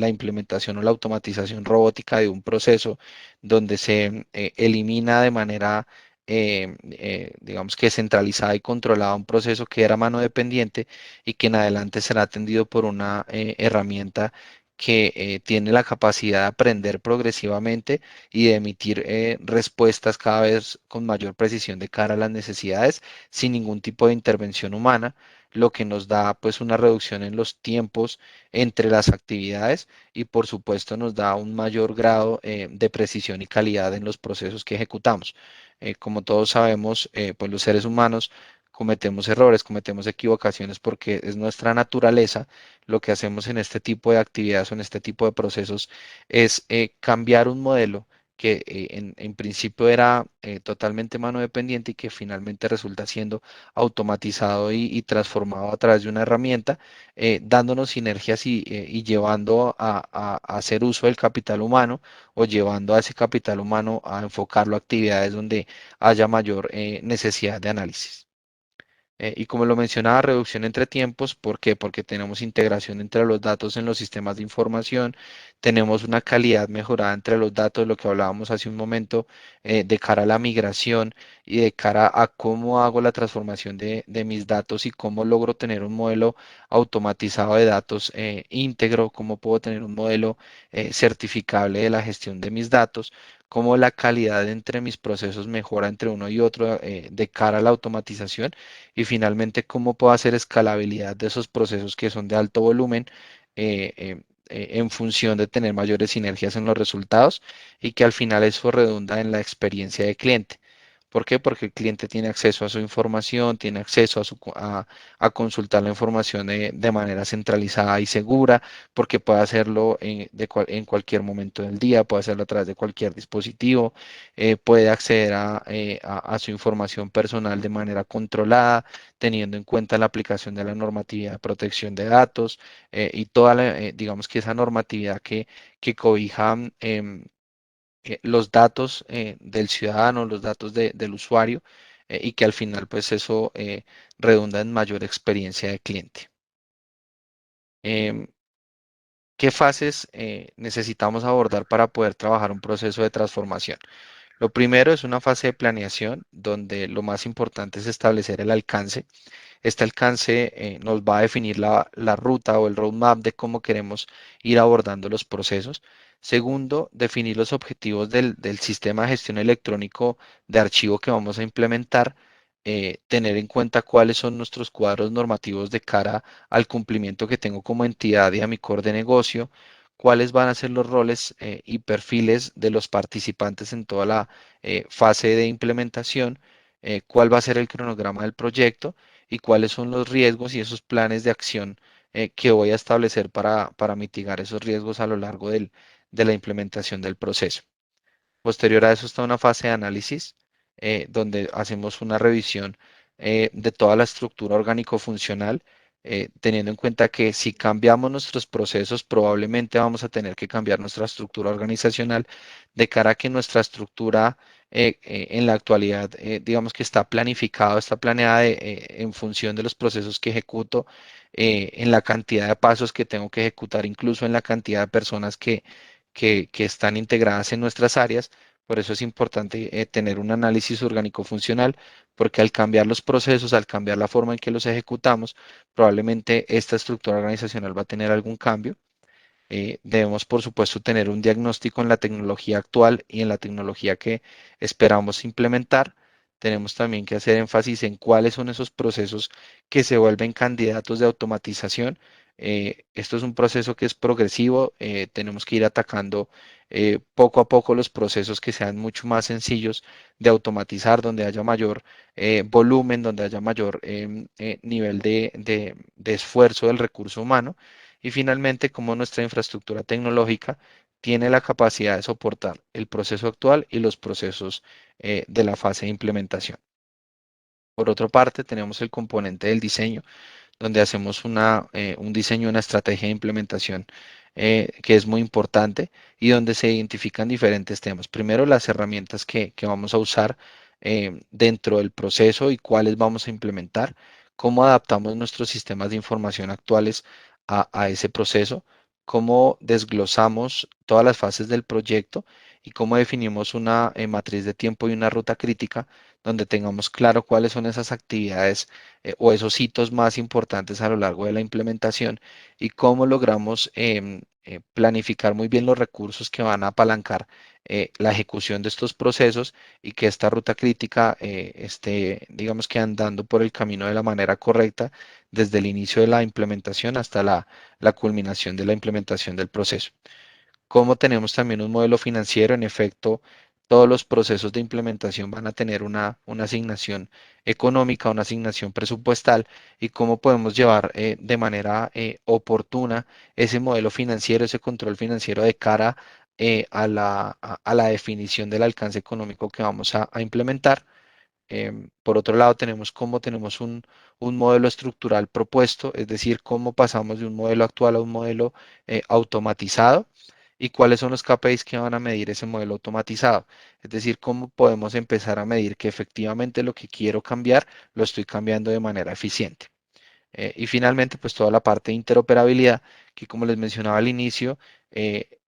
C: implementación o la automatización robótica de un proceso, donde se elimina de manera, digamos que centralizada y controlada un proceso que era mano dependiente y que en adelante será atendido por una herramienta que tiene la capacidad de aprender progresivamente y de emitir respuestas cada vez con mayor precisión de cara a las necesidades sin ningún tipo de intervención humana, lo que nos da pues una reducción en los tiempos entre las actividades y por supuesto nos da un mayor grado de precisión y calidad en los procesos que ejecutamos. Como todos sabemos, pues los seres humanos cometemos errores, cometemos equivocaciones porque es nuestra naturaleza. Lo que hacemos en este tipo de actividades o en este tipo de procesos es cambiar un modelo que en principio era totalmente mano dependiente y que finalmente resulta siendo automatizado y transformado a través de una herramienta, dándonos sinergias y llevando a hacer uso del capital humano o llevando a ese capital humano a enfocarlo a actividades donde haya mayor necesidad de análisis. Y como lo mencionaba, reducción entre tiempos, ¿por qué? Porque tenemos integración entre los datos en los sistemas de información, tenemos una calidad mejorada entre los datos, lo que hablábamos hace un momento, de cara a la migración y de cara a cómo hago la transformación de mis datos y cómo logro tener un modelo automatizado de datos íntegro, cómo puedo tener un modelo certificable de la gestión de mis datos, cómo la calidad entre mis procesos mejora entre uno y otro de cara a la automatización y finalmente cómo puedo hacer escalabilidad de esos procesos que son de alto volumen en función de tener mayores sinergias en los resultados y que al final eso redunda en la experiencia de cliente. ¿Por qué? Porque el cliente tiene acceso a su información, tiene acceso a consultar la información de manera centralizada y segura, porque puede hacerlo en cualquier momento del día, puede hacerlo a través de cualquier dispositivo, puede acceder a su información personal de manera controlada, teniendo en cuenta la aplicación de la normatividad de protección de datos y toda digamos que esa normatividad que cobija los datos del ciudadano, los datos del usuario y que al final pues eso redunda en mayor experiencia de cliente. Em, ¿Qué fases necesitamos abordar para poder trabajar un proceso de transformación? Lo primero es una fase de planeación donde lo más importante es establecer el alcance. Este alcance nos va a definir la ruta o el roadmap de cómo queremos ir abordando los procesos. Segundo, definir los objetivos del sistema de gestión electrónico de archivo que vamos a implementar. Tener en cuenta cuáles son nuestros cuadros normativos de cara al cumplimiento que tengo como entidad y a mi core de negocio, cuáles van a ser los roles y perfiles de los participantes en toda la fase de implementación, cuál va a ser el cronograma del proyecto y cuáles son los riesgos y esos planes de acción que voy a establecer para mitigar esos riesgos a lo largo de la implementación del proceso. Posterior a eso está una fase de análisis, donde hacemos una revisión de toda la estructura orgánico-funcional, teniendo en cuenta que si cambiamos nuestros procesos, probablemente vamos a tener que cambiar nuestra estructura organizacional de cara a que nuestra estructura en la actualidad, digamos que está planificado, está planeada en función de los procesos que ejecuto, en la cantidad de pasos que tengo que ejecutar, incluso en la cantidad de personas que están integradas en nuestras áreas. Por eso es importante tener un análisis orgánico funcional, porque al cambiar los procesos, al cambiar la forma en que los ejecutamos, probablemente esta estructura organizacional va a tener algún cambio. Debemos, por supuesto, tener un diagnóstico en la tecnología actual y en la tecnología que esperamos implementar. Tenemos también que hacer énfasis en cuáles son esos procesos que se vuelven candidatos de automatización. Esto es un proceso que es progresivo. Tenemos que ir atacando poco a poco los procesos que sean mucho más sencillos de automatizar, donde haya mayor volumen, donde haya mayor nivel de esfuerzo del recurso humano y finalmente, cómo nuestra infraestructura tecnológica tiene la capacidad de soportar el proceso actual y los procesos de la fase de implementación. Por otra parte, tenemos el componente del diseño, donde hacemos un diseño, una estrategia de implementación que es muy importante y donde se identifican diferentes temas. Primero, las herramientas que vamos a usar dentro del proceso y cuáles vamos a implementar, cómo adaptamos nuestros sistemas de información actuales a ese proceso, cómo desglosamos todas las fases del proyecto y cómo definimos una matriz de tiempo y una ruta crítica donde tengamos claro cuáles son esas actividades o esos hitos más importantes a lo largo de la implementación y cómo logramos planificar muy bien los recursos que van a apalancar la ejecución de estos procesos y que esta ruta crítica esté, digamos que andando por el camino de la manera correcta desde el inicio de la implementación hasta la culminación de la implementación del proceso. Como tenemos también un modelo financiero, en efecto, todos los procesos de implementación van a tener una asignación económica, una asignación presupuestal y cómo podemos llevar de manera oportuna ese modelo financiero, ese control financiero de cara a la definición del alcance económico que vamos a implementar. Por otro lado, tenemos cómo tenemos un modelo estructural propuesto, es decir, cómo pasamos de un modelo actual a un modelo automatizado y cuáles son los KPIs que van a medir ese modelo automatizado. Es decir, cómo podemos empezar a medir que efectivamente lo que quiero cambiar lo estoy cambiando de manera eficiente. Y finalmente, pues toda la parte de interoperabilidad, que como les mencionaba al inicio,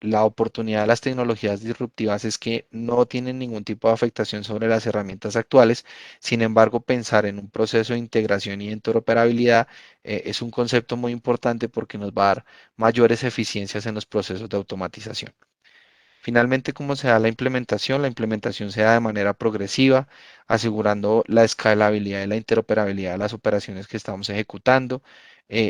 C: la oportunidad de las tecnologías disruptivas es que no tienen ningún tipo de afectación sobre las herramientas actuales. Sin embargo, pensar en un proceso de integración y interoperabilidad es un concepto muy importante porque nos va a dar mayores eficiencias en los procesos de automatización. Finalmente, ¿cómo se da la implementación? La implementación se da de manera progresiva, asegurando la escalabilidad y la interoperabilidad de las operaciones que estamos ejecutando,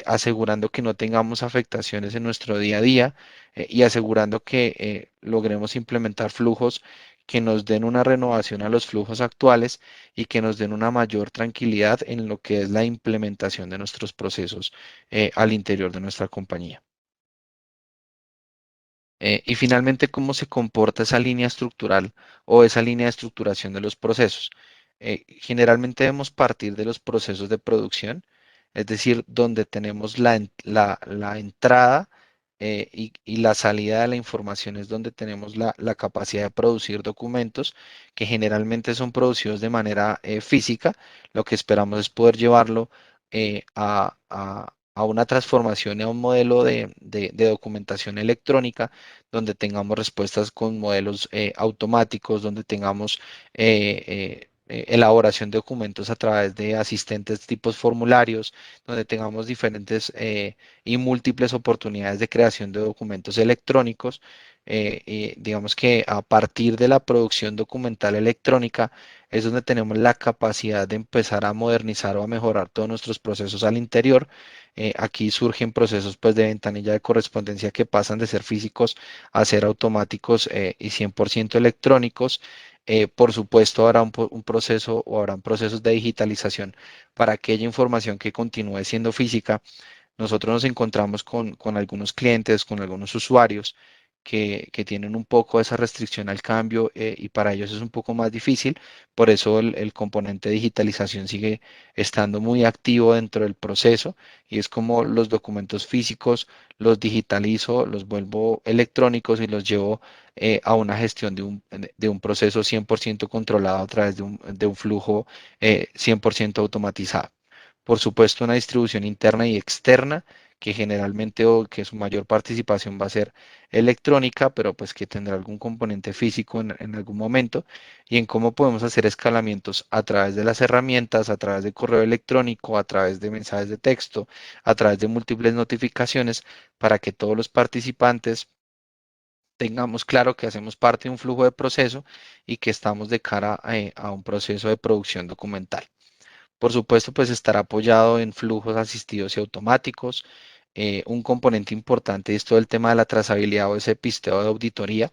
C: asegurando que no tengamos afectaciones en nuestro día a día y asegurando que logremos implementar flujos que nos den una renovación a los flujos actuales y que nos den una mayor tranquilidad en lo que es la implementación de nuestros procesos al interior de nuestra compañía. Y finalmente, cómo se comporta esa línea estructural o esa línea de estructuración de los procesos. Generalmente debemos partir de los procesos de producción, es decir, donde tenemos la entrada y la salida de la información es donde tenemos la capacidad de producir documentos que generalmente son producidos de manera física. Lo que esperamos es poder llevarlo a una transformación y a un modelo de documentación electrónica donde tengamos respuestas con modelos automáticos, donde tengamos elaboración de documentos a través de asistentes tipos formularios, donde tengamos diferentes y múltiples oportunidades de creación de documentos electrónicos. Y digamos que a partir de la producción documental electrónica es donde tenemos la capacidad de empezar a modernizar o a mejorar todos nuestros procesos al interior. Aquí surgen procesos pues de ventanilla de correspondencia que pasan de ser físicos a ser automáticos y 100% electrónicos. Por supuesto, habrá un proceso o habrán procesos de digitalización para aquella información que continúe siendo física. Nosotros nos encontramos con algunos clientes, con algunos usuarios que tienen un poco esa restricción al cambio y para ellos es un poco más difícil. Por eso el componente de digitalización sigue estando muy activo dentro del proceso y es como los documentos físicos los digitalizo, los vuelvo electrónicos y los llevo a una gestión de un proceso 100% controlado a través de un flujo 100% automatizado. Por supuesto, una distribución interna y externa que generalmente o que su mayor participación va a ser electrónica, pero pues que tendrá algún componente físico en algún momento, y en cómo podemos hacer escalamientos a través de las herramientas, a través de correo electrónico, a través de mensajes de texto, a través de múltiples notificaciones, para que todos los participantes tengamos claro que hacemos parte de un flujo de proceso y que estamos de cara a un proceso de producción documental. Por supuesto, pues estará apoyado en flujos asistidos y automáticos. Un componente importante es todo el tema de la trazabilidad o ese pisteo de auditoría.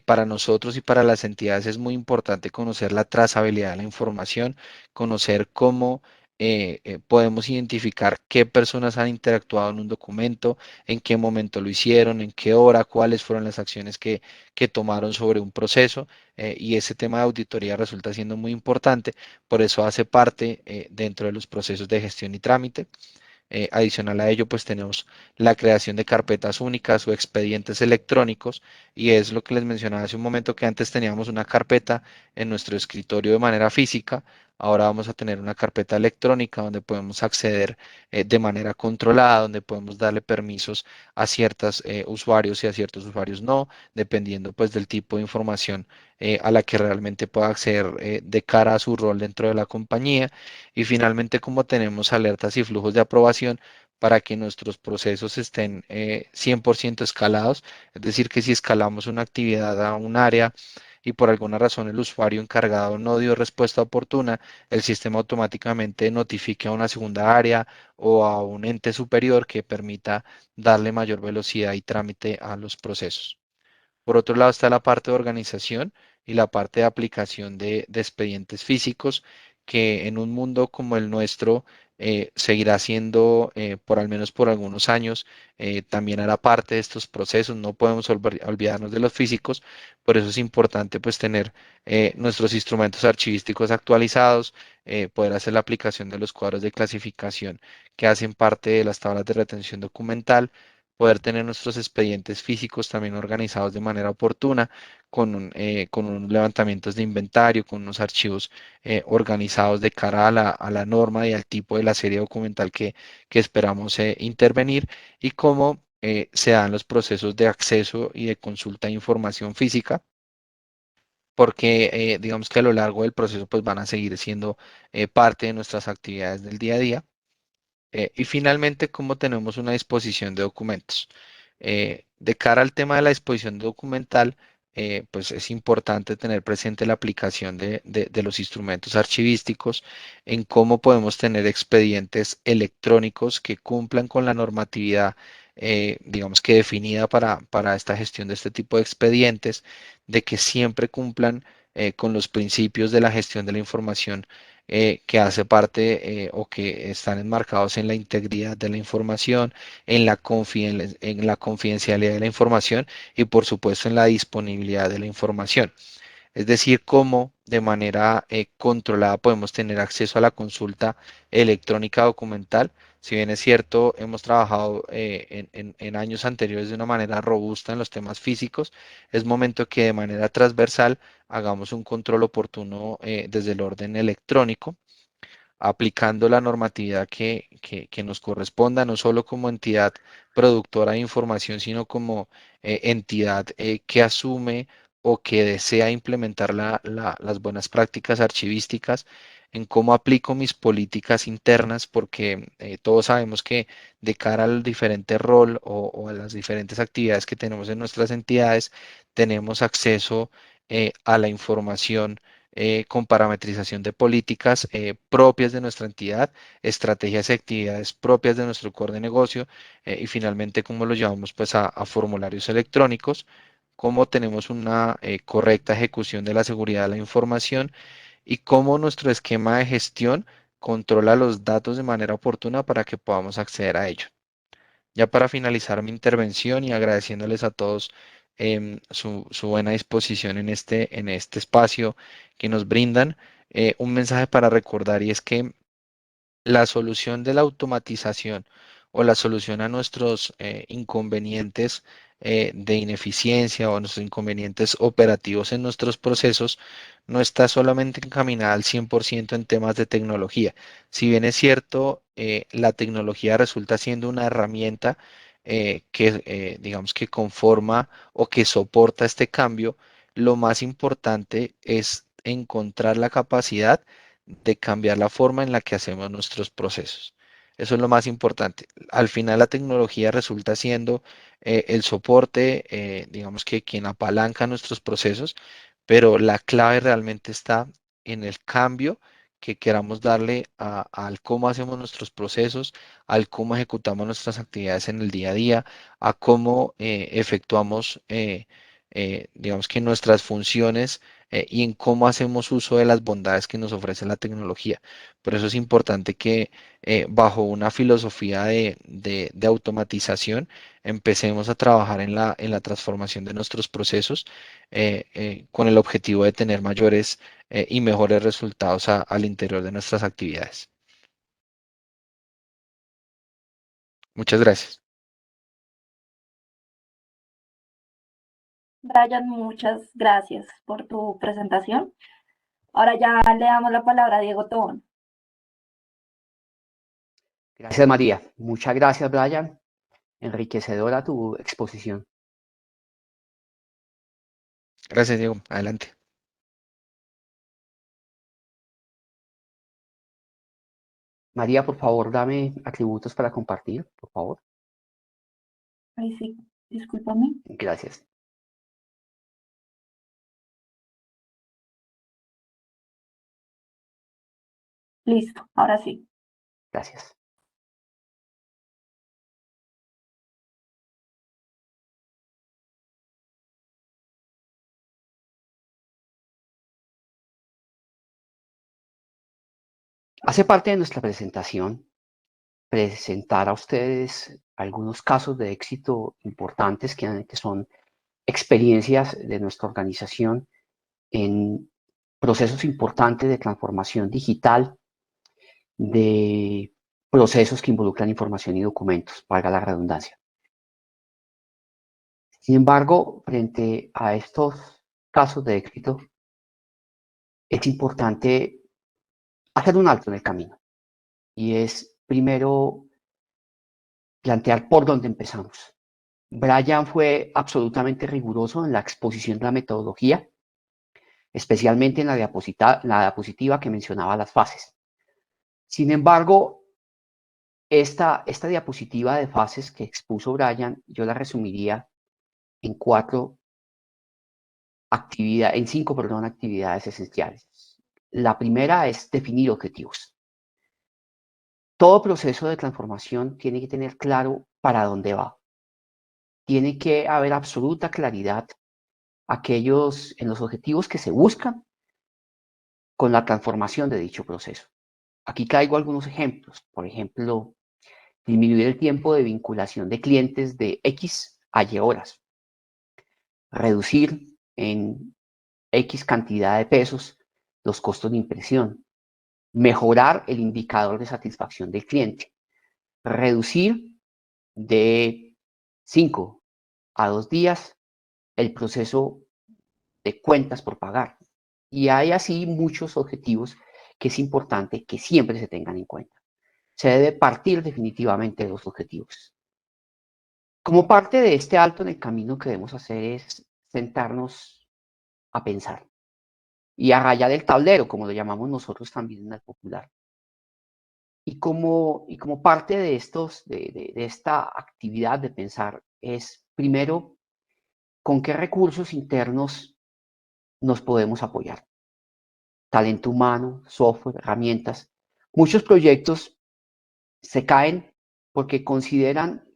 C: Para nosotros y para las entidades es muy importante conocer la trazabilidad de la información, conocer cómo podemos identificar qué personas han interactuado en un documento, en qué momento lo hicieron, en qué hora, cuáles fueron las acciones que tomaron sobre un proceso. Y ese tema de auditoría resulta siendo muy importante, por eso hace parte dentro de los procesos de gestión y trámite. Adicional a ello, pues tenemos la creación de carpetas únicas o expedientes electrónicos y es lo que les mencionaba hace un momento que antes teníamos una carpeta en nuestro escritorio de manera física. Ahora vamos a tener una carpeta electrónica donde podemos acceder de manera controlada, donde podemos darle permisos a ciertos usuarios y a ciertos usuarios no, dependiendo pues del tipo de información a la que realmente pueda acceder de cara a su rol dentro de la compañía. Y finalmente, como tenemos alertas y flujos de aprobación para que nuestros procesos estén 100% escalados, es decir, que si escalamos una actividad a un área y por alguna razón el usuario encargado no dio respuesta oportuna, el sistema automáticamente notifique a una segunda área o a un ente superior que permita darle mayor velocidad y trámite a los procesos. Por otro lado está la parte de organización y la parte de aplicación de expedientes físicos, que en un mundo como el nuestro seguirá siendo, por al menos por algunos años, también hará parte de estos procesos. No podemos olvidarnos de los físicos, por eso es importante pues tener nuestros instrumentos archivísticos actualizados, poder hacer la aplicación de los cuadros de clasificación que hacen parte de las tablas de retención documental poder tener nuestros expedientes físicos también organizados de manera oportuna, con unos levantamientos de inventario, con unos archivos organizados de cara a la norma y al tipo de la serie documental que esperamos intervenir, y cómo se dan los procesos de acceso y de consulta de información física, porque digamos que a lo largo del proceso pues van a seguir siendo parte de nuestras actividades del día a día. Y finalmente, cómo tenemos una disposición de documentos. De cara al tema de la disposición documental, pues es importante tener presente la aplicación de los instrumentos archivísticos, en cómo podemos tener expedientes electrónicos que cumplan con la normatividad, digamos que definida para esta gestión de este tipo de expedientes, de que siempre cumplan con los principios de la gestión de la información, que hace parte o que están enmarcados en la integridad de la información, en la confidencialidad de la información y por supuesto en la disponibilidad de la información. Es decir, cómo de manera controlada podemos tener acceso a la consulta electrónica documental. Si bien es cierto, hemos trabajado en años anteriores de una manera robusta en los temas físicos, es momento que de manera transversal hagamos un control oportuno desde el orden electrónico, aplicando la normatividad que nos corresponda, no solo como entidad productora de información, sino como entidad que asume o que desea implementar las buenas prácticas archivísticas, en cómo aplico mis políticas internas, porque todos sabemos que de cara al diferente rol o a las diferentes actividades que tenemos en nuestras entidades, tenemos acceso a la información con parametrización de políticas propias de nuestra entidad, estrategias y actividades propias de nuestro core de negocio, y finalmente cómo lo llevamos pues a formularios electrónicos, cómo tenemos una correcta ejecución de la seguridad de la información y cómo nuestro esquema de gestión controla los datos de manera oportuna para que podamos acceder a ello. Ya para finalizar mi intervención y agradeciéndoles a todos su buena disposición en este espacio que nos brindan, un mensaje para recordar, y es que la solución de la automatización o la solución a nuestros inconvenientes de ineficiencia o nuestros inconvenientes operativos en nuestros procesos no está solamente encaminada al 100% en temas de tecnología. Si bien es cierto, la tecnología resulta siendo una herramienta digamos que conforma o que soporta este cambio, lo más importante es encontrar la capacidad de cambiar la forma en la que hacemos nuestros procesos. Eso es lo más importante. Al final la tecnología resulta siendo el soporte, digamos que quien apalanca nuestros procesos, pero la clave realmente está en el cambio que queramos darle al cómo hacemos nuestros procesos, al cómo ejecutamos nuestras actividades en el día a día, a cómo efectuamos, digamos que nuestras funciones, y en cómo hacemos uso de las bondades que nos ofrece la tecnología. Por eso es importante que bajo una filosofía de automatización empecemos a trabajar en la transformación de nuestros procesos, con el objetivo de tener mayores y mejores resultados al interior de nuestras actividades. Muchas gracias.
B: Brian, muchas gracias por tu presentación. Ahora ya le damos la palabra a Diego Tobón.
A: Gracias, María. Muchas gracias, Brian. Enriquecedora tu exposición.
C: Gracias, Diego. Adelante.
A: María, por favor, dame atributos para compartir, por favor.
B: Ay, sí, discúlpame.
A: Gracias.
B: Listo, ahora sí.
A: Gracias. Hace parte de nuestra presentación presentar a ustedes algunos casos de éxito importantes que son experiencias de nuestra organización en procesos importantes de transformación digital, de procesos que involucran información y documentos, valga la redundancia. Sin embargo, frente a estos casos de éxito, es importante hacer un alto en el camino. Y es primero plantear por dónde empezamos. Brian fue absolutamente riguroso en la exposición de la metodología, especialmente en la diapositiva que mencionaba las fases. Sin embargo, esta diapositiva de fases que expuso Brian, yo la resumiría en cinco, actividades esenciales. La primera es definir objetivos. Todo proceso de transformación tiene que tener claro para dónde va. Tiene que haber absoluta claridad en los objetivos que se buscan con la transformación de dicho proceso. Aquí traigo algunos ejemplos. Por ejemplo, disminuir el tiempo de vinculación de clientes de X a Y horas. Reducir en X cantidad de pesos los costos de impresión. Mejorar el indicador de satisfacción del cliente. Reducir de 5 a 2 días el proceso de cuentas por pagar. Y hay así muchos objetivos que es importante que siempre se tengan en cuenta. Se debe partir definitivamente de los objetivos. Como parte de este alto en el camino que debemos hacer es sentarnos a pensar y a rayar el tablero, como lo llamamos nosotros también en el popular. Y como parte de esta actividad de pensar es, primero, con qué recursos internos nos podemos apoyar. Talento humano, software, herramientas. Muchos proyectos se caen porque consideran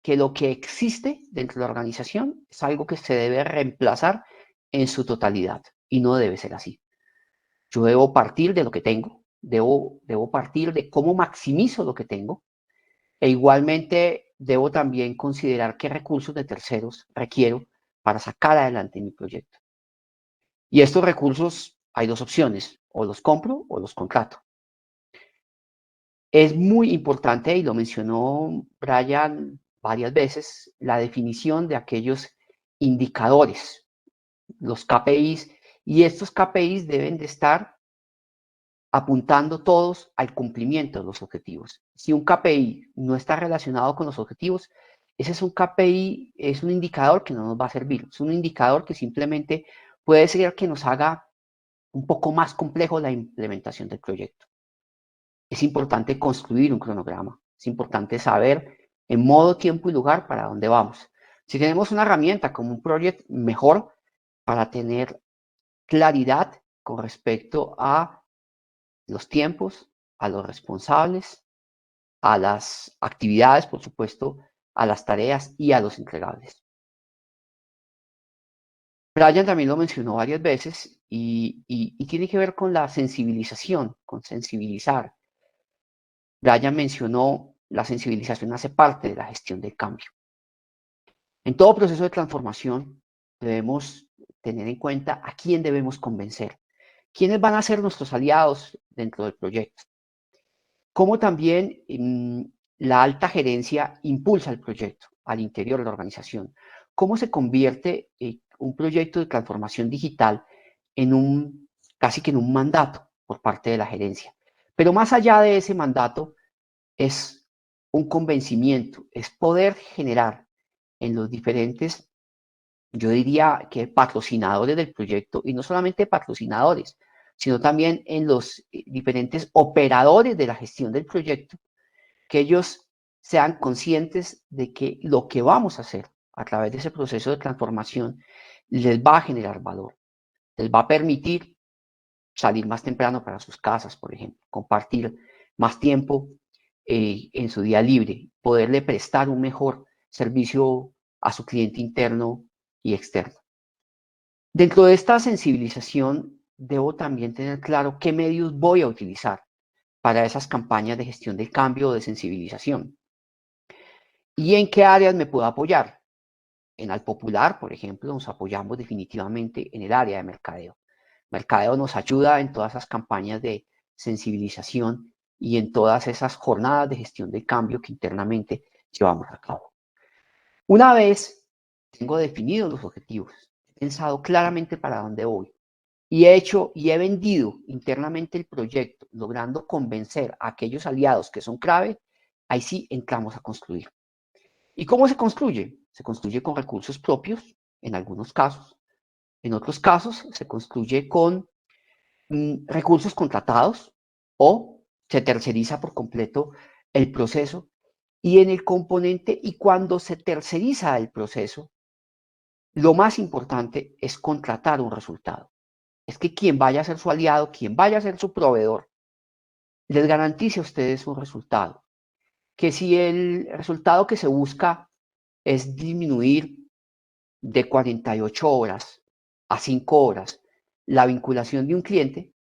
A: que lo que existe dentro de la organización es algo que se debe reemplazar en su totalidad y no debe ser así. Yo debo partir de lo que tengo, debo partir de cómo maximizo lo que tengo e igualmente debo también considerar qué recursos de terceros requiero para sacar adelante mi proyecto. Y estos recursos hay dos opciones, o los compro o los contrato. Es muy importante, y lo mencionó Brian varias veces, la definición de aquellos indicadores, los KPIs, y estos KPIs deben de estar apuntando todos al cumplimiento de los objetivos. Si un KPI no está relacionado con los objetivos, ese es un KPI, es un indicador que no nos va a servir, es un indicador que simplemente puede ser que nos haga un poco más complejo la implementación del proyecto. Es importante construir un cronograma, es importante saber en modo, tiempo y lugar para dónde vamos. Si tenemos una herramienta como un project, mejor para tener claridad con respecto a los tiempos, a los responsables, a las actividades, por supuesto, a las tareas y a los entregables. Brian también lo mencionó varias veces y tiene que ver con la sensibilización, con sensibilizar. Brian mencionó la sensibilización hace parte de la gestión del cambio. En todo proceso de transformación debemos tener en cuenta a quién debemos convencer, quiénes van a ser nuestros aliados dentro del proyecto, cómo también la alta gerencia impulsa el proyecto al interior de la organización, cómo se convierte un proyecto de transformación digital casi que en un mandato por parte de la gerencia. Pero más allá de ese mandato, es un convencimiento, es poder generar en los diferentes, yo diría que patrocinadores del proyecto, y no solamente patrocinadores, sino también en los diferentes operadores de la gestión del proyecto, que ellos sean conscientes de que lo que vamos a hacer a través de ese proceso de transformación les va a generar valor, les va a permitir salir más temprano para sus casas, por ejemplo, compartir más tiempo en su día libre, poderle prestar un mejor servicio a su cliente interno y externo. Dentro de esta sensibilización, debo también tener claro qué medios voy a utilizar para esas campañas de gestión del cambio o de sensibilización. ¿Y en qué áreas me puedo apoyar? En Al Popular, por ejemplo, nos apoyamos definitivamente en el área de mercadeo. Mercadeo nos ayuda en todas esas campañas de sensibilización y en todas esas jornadas de gestión del cambio que internamente llevamos a cabo. Una vez tengo definidos los objetivos, he pensado claramente para dónde voy y he hecho y he vendido internamente el proyecto, logrando convencer a aquellos aliados que son clave, ahí sí entramos a construir. ¿Y cómo se construye? Se construye con recursos propios, en algunos casos. En otros casos, se construye con recursos contratados o se terceriza por completo el proceso. Y en el componente, y cuando se terceriza el proceso, lo más importante es contratar un resultado. Es que quien vaya a ser su aliado, quien vaya a ser su proveedor, les garantice a ustedes un resultado. Que si el resultado que se busca es disminuir de 48 horas a 5 horas la vinculación de un cliente,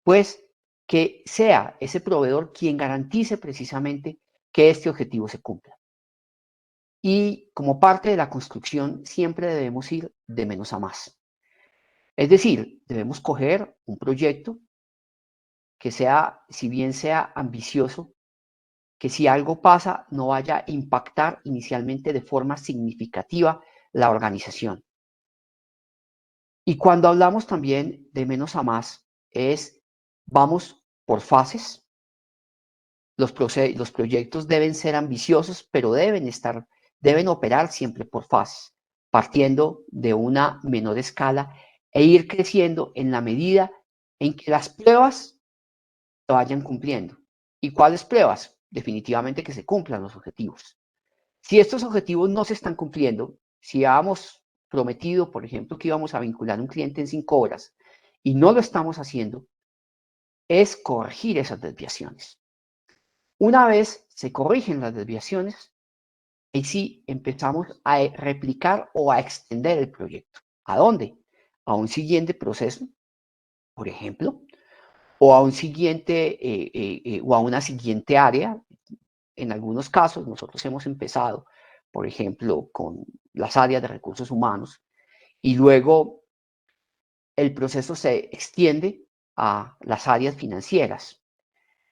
A: pues que sea ese proveedor quien garantice precisamente que este objetivo se cumpla. Y como parte de la construcción siempre debemos ir de menos a más. Es decir, debemos coger un proyecto que sea, si bien sea ambicioso, que si algo pasa no vaya a impactar inicialmente de forma significativa la organización. Y cuando hablamos también de menos a más, vamos por fases. Los proyectos deben ser ambiciosos, pero deben operar siempre por fases, partiendo de una menor escala e ir creciendo en la medida en que las pruebas se vayan cumpliendo. ¿Y cuáles pruebas? Definitivamente que se cumplan los objetivos. Si estos objetivos no se están cumpliendo, si habíamos prometido, por ejemplo, que íbamos a vincular a un cliente en 5 horas y no lo estamos haciendo, es corregir esas desviaciones. Una vez se corrigen las desviaciones, ahí sí empezamos a replicar o a extender el proyecto. ¿A dónde? A un siguiente proceso, por ejemplo, o a un siguiente o a una siguiente área. En algunos casos nosotros hemos empezado, por ejemplo, con las áreas de recursos humanos y luego el proceso se extiende a las áreas financieras.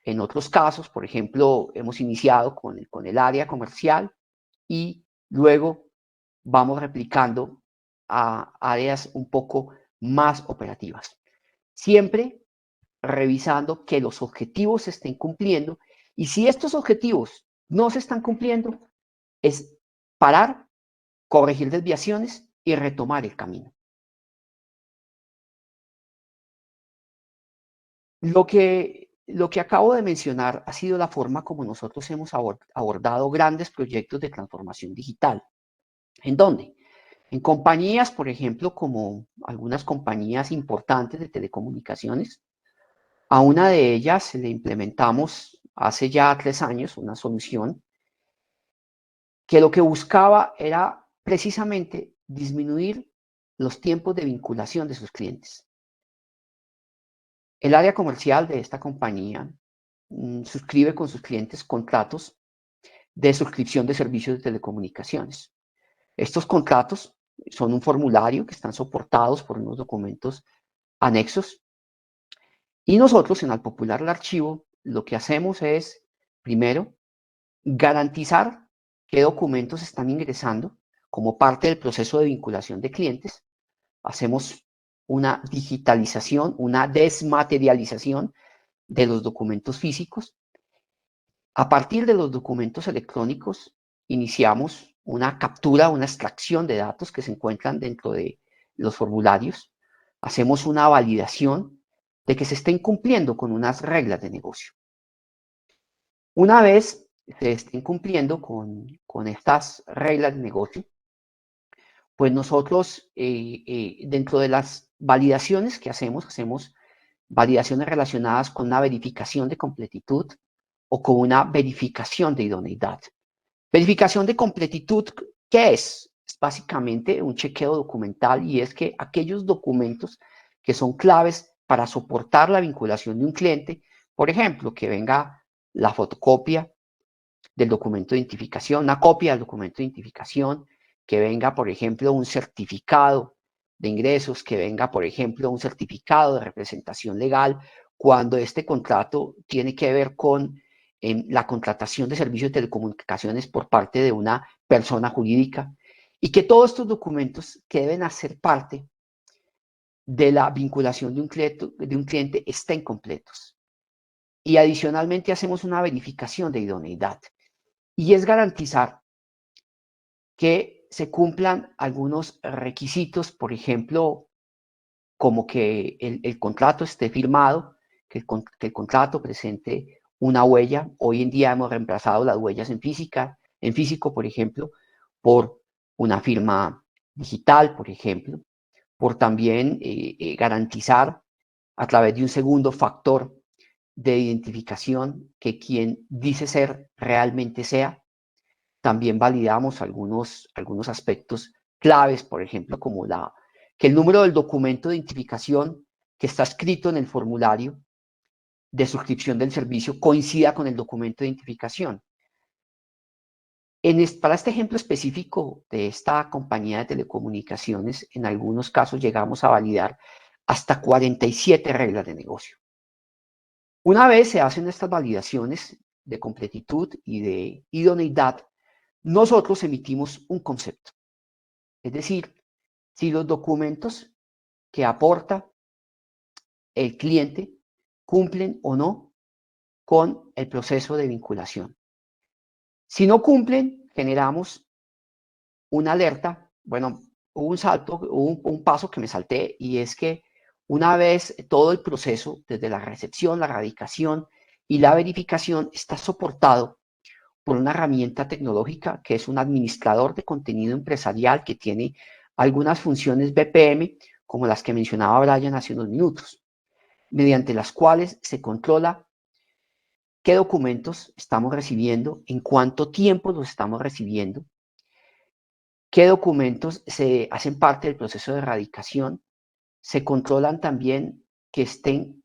A: En otros casos, por ejemplo, hemos iniciado con el área comercial y luego vamos replicando a áreas un poco más operativas. Siempre revisando que los objetivos se estén cumpliendo y si estos objetivos no se están cumpliendo, es parar, corregir desviaciones y retomar el camino. Lo que acabo de mencionar ha sido la forma como nosotros hemos abordado grandes proyectos de transformación digital. ¿En dónde? En compañías, por ejemplo, como algunas compañías importantes de telecomunicaciones. A una de ellas le implementamos hace ya 3 años una solución que lo que buscaba era precisamente disminuir los tiempos de vinculación de sus clientes. El área comercial de esta compañía suscribe con sus clientes contratos de suscripción de servicios de telecomunicaciones. Estos contratos son un formulario que están soportados por unos documentos anexos y nosotros en Al Popular el Archivo lo que hacemos es, primero, garantizar qué documentos están ingresando como parte del proceso de vinculación de clientes. Hacemos una digitalización, una desmaterialización de los documentos físicos. A partir de los documentos electrónicos, iniciamos una captura, una extracción de datos que se encuentran dentro de los formularios. Hacemos una validación de que se estén cumpliendo con unas reglas de negocio. Una vez se estén cumpliendo con estas reglas de negocio, pues nosotros dentro de las validaciones que hacemos validaciones relacionadas con una verificación de completitud o con una verificación de idoneidad. Verificación de completitud, ¿qué es? Es básicamente un chequeo documental y es que aquellos documentos que son claves para soportar la vinculación de un cliente, por ejemplo, que venga la fotocopia del documento de identificación, una copia del documento de identificación, que venga, por ejemplo, un certificado de ingresos, que venga, por ejemplo, un certificado de representación legal, cuando este contrato tiene que ver con la contratación de servicios de telecomunicaciones por parte de una persona jurídica. y que todos estos documentos que deben hacer parte de la vinculación de un cliente estén completos. Y adicionalmente hacemos una verificación de idoneidad y es garantizar que se cumplan algunos requisitos, por ejemplo, como que el contrato esté firmado, que el contrato presente una huella. Hoy en día hemos reemplazado las huellas en físico, por ejemplo, por una firma digital, por ejemplo, por también garantizar a través de un segundo factor de identificación que quien dice ser realmente sea. También validamos algunos aspectos claves, por ejemplo, como que el número del documento de identificación que está escrito en el formulario de suscripción del servicio coincida con el documento de identificación. Para este ejemplo específico de esta compañía de telecomunicaciones, en algunos casos llegamos a validar hasta 47 reglas de negocio. Una vez se hacen estas validaciones de completitud y de idoneidad, nosotros emitimos un concepto. Es decir, si los documentos que aporta el cliente cumplen o no con el proceso de vinculación. Si no cumplen, generamos una alerta. Bueno, hubo un paso que me salté, y es que una vez todo el proceso, desde la recepción, la radicación y la verificación, está soportado por una herramienta tecnológica que es un administrador de contenido empresarial que tiene algunas funciones BPM, como las que mencionaba Brian hace unos minutos, mediante las cuales se controla qué documentos estamos recibiendo, en cuánto tiempo los estamos recibiendo, qué documentos se hacen parte del proceso de erradicación. Se controlan también que estén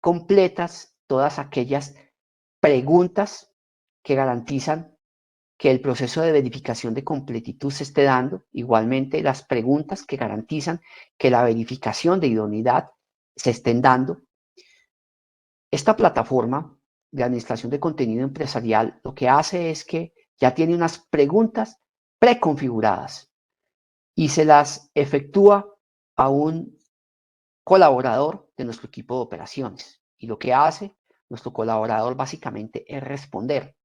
A: completas todas aquellas preguntas que garantizan que el proceso de verificación de completitud se esté dando. Igualmente, las preguntas que garantizan que la verificación de idoneidad se estén dando. Esta plataforma de administración de contenido empresarial lo que hace es que ya tiene unas preguntas preconfiguradas y se las efectúa a un colaborador de nuestro equipo de operaciones. Y lo que hace nuestro colaborador básicamente es responder.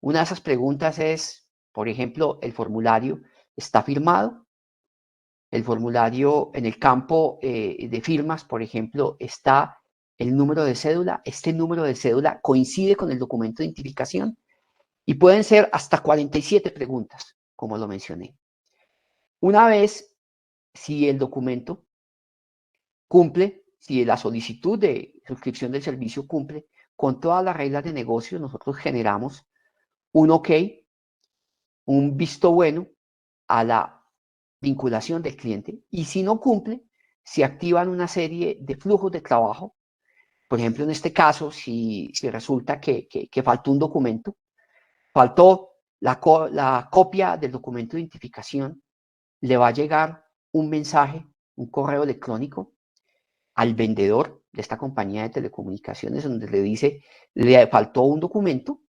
A: Una de esas preguntas es, por ejemplo, el formulario está firmado. El formulario en el campo de firmas, por ejemplo, está el número de cédula. Este número de cédula coincide con el documento de identificación y pueden ser hasta 47 preguntas, como lo mencioné. Una vez, si el documento cumple, si la solicitud de suscripción del servicio cumple con todas las reglas de negocio, nosotros generamos un OK, un visto bueno a la vinculación del cliente, y si no cumple, se activan una serie de flujos de trabajo. Por ejemplo, en este caso, si resulta que faltó un documento, faltó la copia del documento de identificación, le va a llegar un mensaje, un correo electrónico al vendedor de esta compañía de telecomunicaciones donde le dice, le faltó un documento,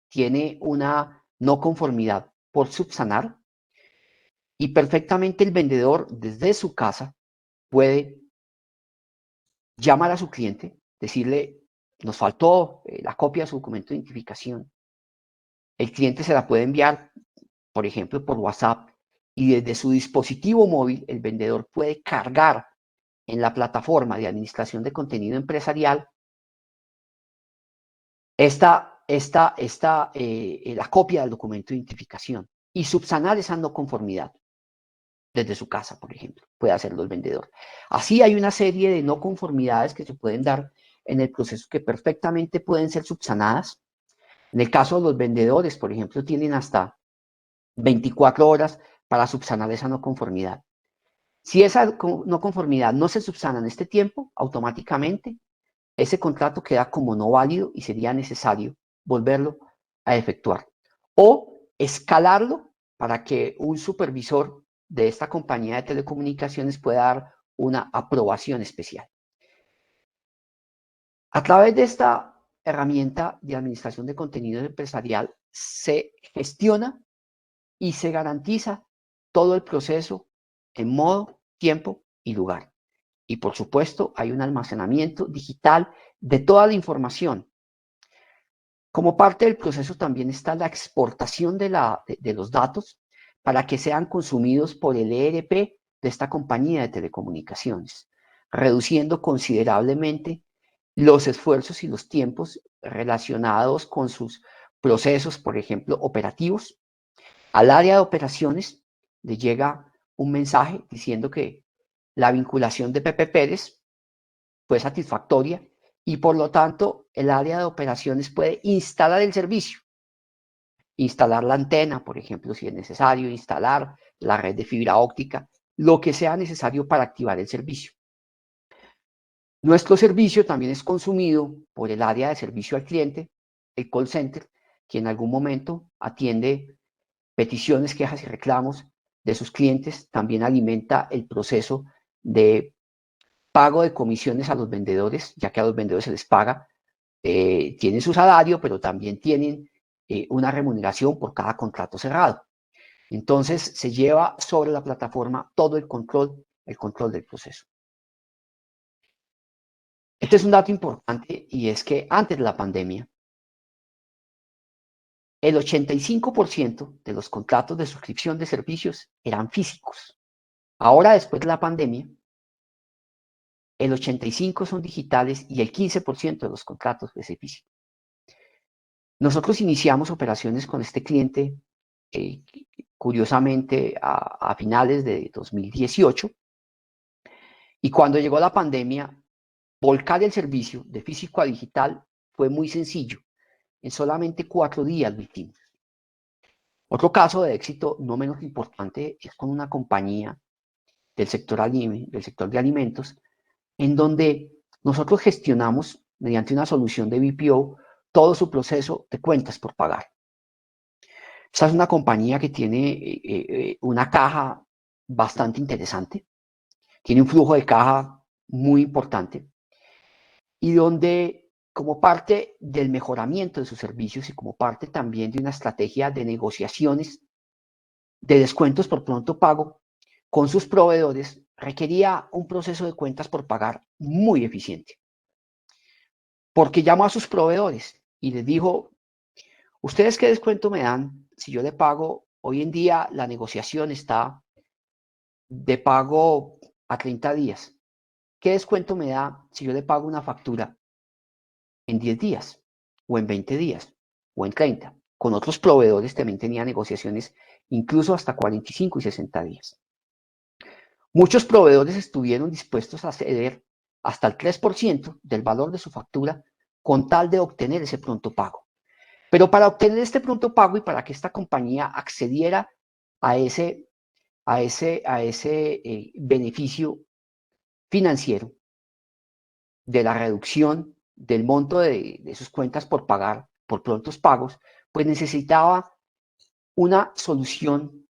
A: tiene una no conformidad por subsanar, y perfectamente el vendedor desde su casa puede llamar a su cliente, decirle, nos faltó la copia de su documento de identificación. El cliente se la puede enviar, por ejemplo, por WhatsApp, y desde su dispositivo móvil el vendedor puede cargar en la plataforma de administración de contenido empresarial la copia del documento de identificación y subsanar esa no conformidad. Desde su casa, por ejemplo, puede hacerlo el vendedor. Así hay una serie de no conformidades que se pueden dar en el proceso que perfectamente pueden ser subsanadas. En el caso de los vendedores, por ejemplo, tienen hasta 24 horas para subsanar esa no conformidad. Si esa no conformidad no se subsana en este tiempo, automáticamente ese contrato queda como no válido y sería necesario volverlo a efectuar o escalarlo para que un supervisor de esta compañía de telecomunicaciones pueda dar una aprobación especial. A través de esta herramienta de administración de contenido empresarial se gestiona y se garantiza todo el proceso en modo, tiempo y lugar. Y por supuesto, hay un almacenamiento digital de toda la información. Como parte del proceso también está la exportación de los datos para que sean consumidos por el ERP de esta compañía de telecomunicaciones, reduciendo considerablemente los esfuerzos y los tiempos relacionados con sus procesos, por ejemplo, operativos. Al área de operaciones le llega un mensaje diciendo que la vinculación de Pepe Pérez fue satisfactoria y por lo tanto el área de operaciones puede instalar el servicio, instalar la antena, por ejemplo, si es necesario, instalar la red de fibra óptica, lo que sea necesario para activar el servicio. Nuestro servicio también es consumido por el área de servicio al cliente, el call center, que en algún momento atiende peticiones, quejas y reclamos de sus clientes, también alimenta el proceso de pago de comisiones a los vendedores, ya que a los vendedores se les paga, tienen su salario, pero también tienen una remuneración por cada contrato cerrado. Entonces se lleva sobre la plataforma todo el control del proceso. Este es un dato importante y es que antes de la pandemia, el 85% de los contratos de suscripción de servicios eran físicos. Ahora, después de la pandemia, el 85% son digitales y el 15% de los contratos es físico. Nosotros iniciamos operaciones con este cliente, curiosamente, a finales de 2018, y cuando llegó la pandemia, volcar el servicio de físico a digital fue muy sencillo. En solamente 4 días lo hicimos. Otro caso de éxito no menos importante es con una compañía del sector de alimentos, en donde nosotros gestionamos mediante una solución de BPO todo su proceso de cuentas por pagar. Esta es una compañía que tiene una caja bastante interesante, tiene un flujo de caja muy importante y donde, como parte del mejoramiento de sus servicios y como parte también de una estrategia de negociaciones de descuentos por pronto pago con sus proveedores, requería un proceso de cuentas por pagar muy eficiente. Porque llamó a sus proveedores y les dijo, ¿ustedes qué descuento me dan si yo le pago? Hoy en día la negociación está de pago a 30 días. ¿Qué descuento me da si yo le pago una factura en 10 días o en 20 días o en 30? Con otros proveedores también tenía negociaciones incluso hasta 45 y 60 días. Muchos proveedores estuvieron dispuestos a ceder hasta el 3% del valor de su factura con tal de obtener ese pronto pago. Pero para obtener este pronto pago y para que esta compañía accediera a ese beneficio financiero de la reducción del monto de sus cuentas por pagar, por prontos pagos, pues necesitaba una solución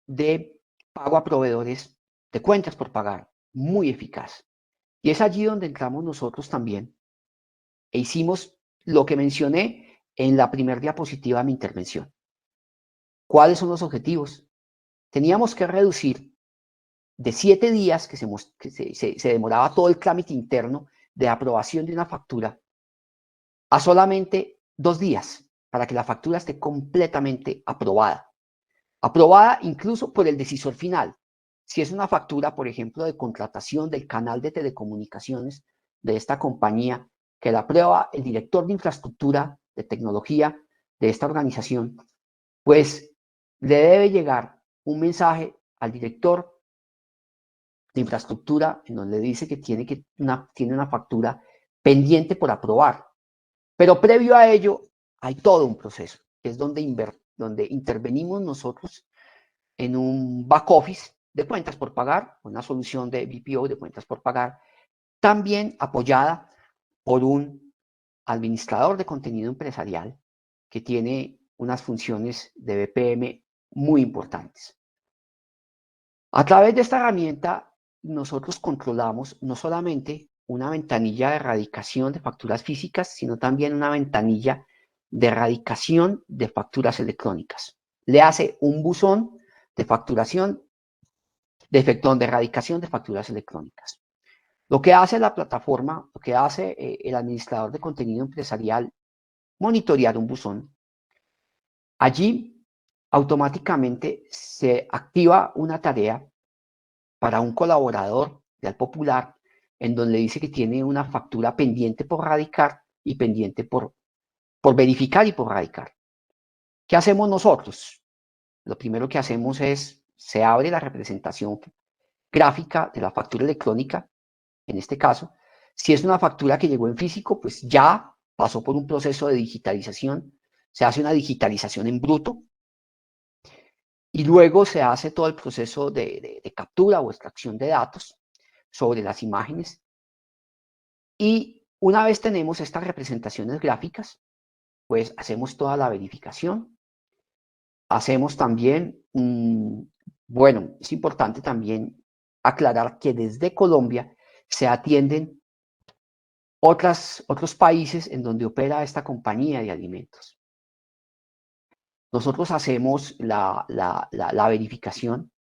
A: de pago a proveedores de cuentas por pagar muy eficaz. Y es allí donde entramos nosotros también e hicimos lo que mencioné en la primera diapositiva de mi intervención. ¿Cuáles son los objetivos? Teníamos que reducir de 7 días que se demoraba todo el trámite interno de aprobación de una factura a solamente 2 días para que la factura esté completamente aprobada. Aprobada incluso por el decisor final. Si es una factura, por ejemplo, de contratación del canal de telecomunicaciones de esta compañía, que la aprueba el director de infraestructura de tecnología de esta organización, pues le debe llegar un mensaje al director de infraestructura en donde le dice que tiene una factura pendiente por aprobar. Pero previo a ello hay todo un proceso, que es donde intervenimos nosotros en un back office de cuentas por pagar, una solución de BPO de cuentas por pagar, también apoyada por un administrador de contenido empresarial que tiene unas funciones de BPM muy importantes. A través de esta herramienta, nosotros controlamos no solamente una ventanilla de erradicación de facturas físicas, sino también una ventanilla de erradicación de facturas electrónicas. le hace un buzón de facturación, de erradicación de facturas electrónicas. Lo que hace la plataforma, lo que hace el administrador de contenido empresarial, monitorear un buzón. Allí automáticamente se activa una tarea para un colaborador de Al Popular en donde dice que tiene una factura pendiente por radicar y pendiente por verificar y por radicar. ¿Qué hacemos nosotros? Lo primero que hacemos es, se abre la representación gráfica de la factura electrónica, en este caso. Si es una factura que llegó en físico, pues ya pasó por un proceso de digitalización, se hace una digitalización en bruto y luego se hace todo el proceso de captura o extracción de datos sobre las imágenes. Y una vez tenemos estas representaciones gráficas, pues hacemos toda la verificación. Hacemos también, bueno, es importante también aclarar que desde Colombia se atienden otros países en donde opera esta compañía de alimentos. Nosotros hacemos la verificación.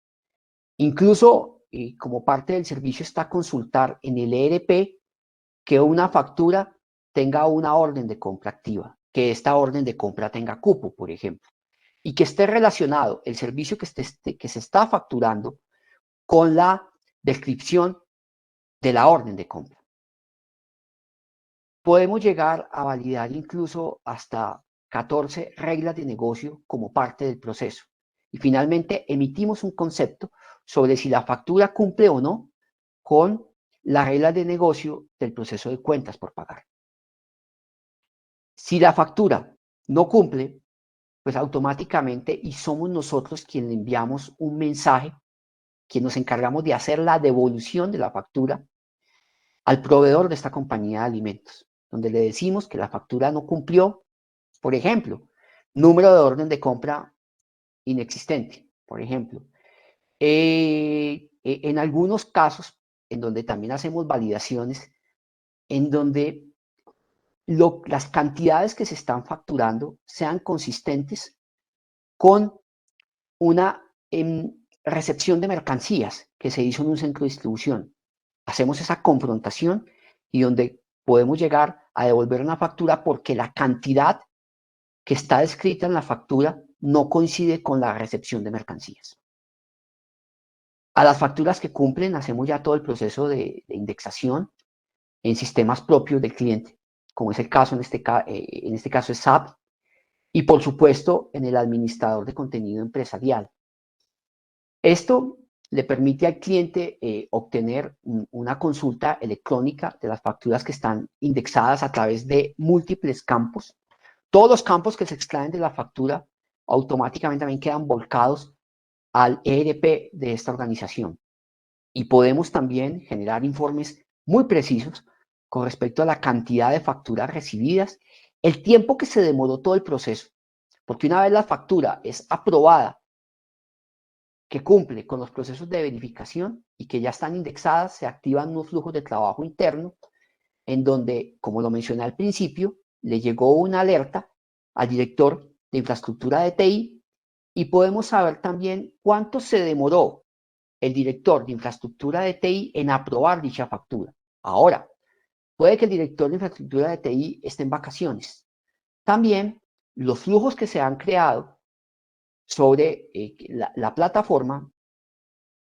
A: Incluso, como parte del servicio está consultar en el ERP que una factura tenga una orden de compra activa, que esta orden de compra tenga cupo, por ejemplo, y que esté relacionado el servicio que se está facturando con la descripción de la orden de compra. Podemos llegar a validar incluso hasta 14 reglas de negocio como parte del proceso. Y finalmente emitimos un concepto sobre si la factura cumple o no con las reglas de negocio del proceso de cuentas por pagar. Si la factura no cumple, pues automáticamente, y somos nosotros quienes le enviamos un mensaje, quien nos encargamos de hacer la devolución de la factura al proveedor de esta compañía de alimentos, donde le decimos que la factura no cumplió, por ejemplo, número de orden de compra inexistente, por ejemplo. En algunos casos, en donde también hacemos validaciones, en donde las cantidades que se están facturando sean consistentes con una recepción de mercancías que se hizo en un centro de distribución. Hacemos esa confrontación y donde podemos llegar a devolver una factura porque la cantidad que está descrita en la factura no coincide con la recepción de mercancías. A las facturas que cumplen hacemos ya todo el proceso de indexación en sistemas propios del cliente, como es el caso en este caso es SAP, y por supuesto en el administrador de contenido empresarial. Esto le permite al cliente obtener una consulta electrónica de las facturas que están indexadas a través de múltiples campos. Todos los campos que se extraen de la factura automáticamente también quedan volcados al ERP de esta organización. Y podemos también generar informes muy precisos con respecto a la cantidad de facturas recibidas, el tiempo que se demoró todo el proceso, porque una vez la factura es aprobada, que cumple con los procesos de verificación y que ya están indexadas, se activan unos flujos de trabajo interno en donde, como lo mencioné al principio, le llegó una alerta al director de infraestructura de TI y podemos saber también cuánto se demoró el director de infraestructura de TI en aprobar dicha factura. Ahora, puede que el director de infraestructura de TI esté en vacaciones. También los flujos que se han creado sobre la plataforma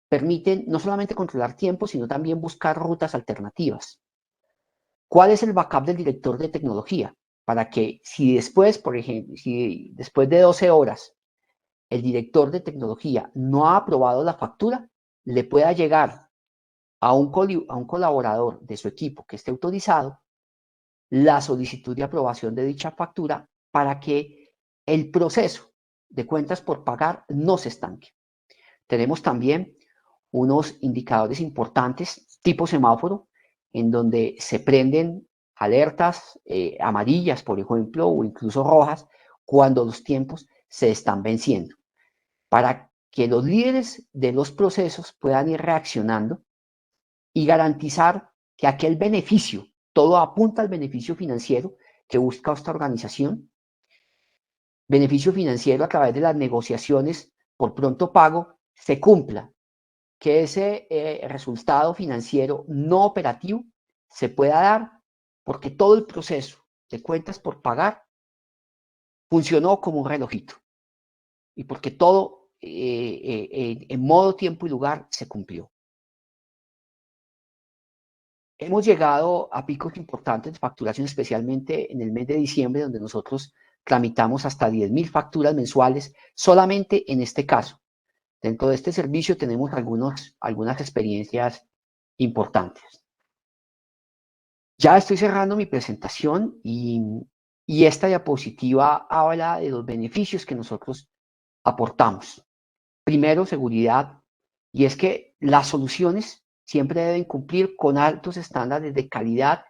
A: permiten no solamente controlar tiempo, sino también buscar rutas alternativas. ¿Cuál es el backup del director de tecnología? Para que si después, por ejemplo, si después de 12 horas el director de tecnología no ha aprobado la factura, le pueda llegar a un colaborador de su equipo que esté autorizado la solicitud de aprobación de dicha factura para que el proceso de cuentas por pagar no se estanque. Tenemos también unos indicadores importantes tipo semáforo en donde se prenden alertas amarillas, por ejemplo, o incluso rojas cuando los tiempos se están venciendo, para que los líderes de los procesos puedan ir reaccionando y garantizar que aquel beneficio, todo apunta al beneficio financiero que busca esta organización, beneficio financiero a través de las negociaciones por pronto pago se cumpla, que ese resultado financiero no operativo se pueda dar porque todo el proceso de cuentas por pagar funcionó como un relojito y porque todo en modo, tiempo y lugar se cumplió. Hemos llegado a picos importantes de facturación, especialmente en el mes de diciembre, donde nosotros tramitamos hasta 10.000 facturas mensuales solamente en este caso. Dentro de este servicio tenemos algunas experiencias importantes. Ya estoy cerrando mi presentación y esta diapositiva habla de los beneficios que nosotros aportamos. Primero, seguridad, y es que las soluciones siempre deben cumplir con altos estándares de calidad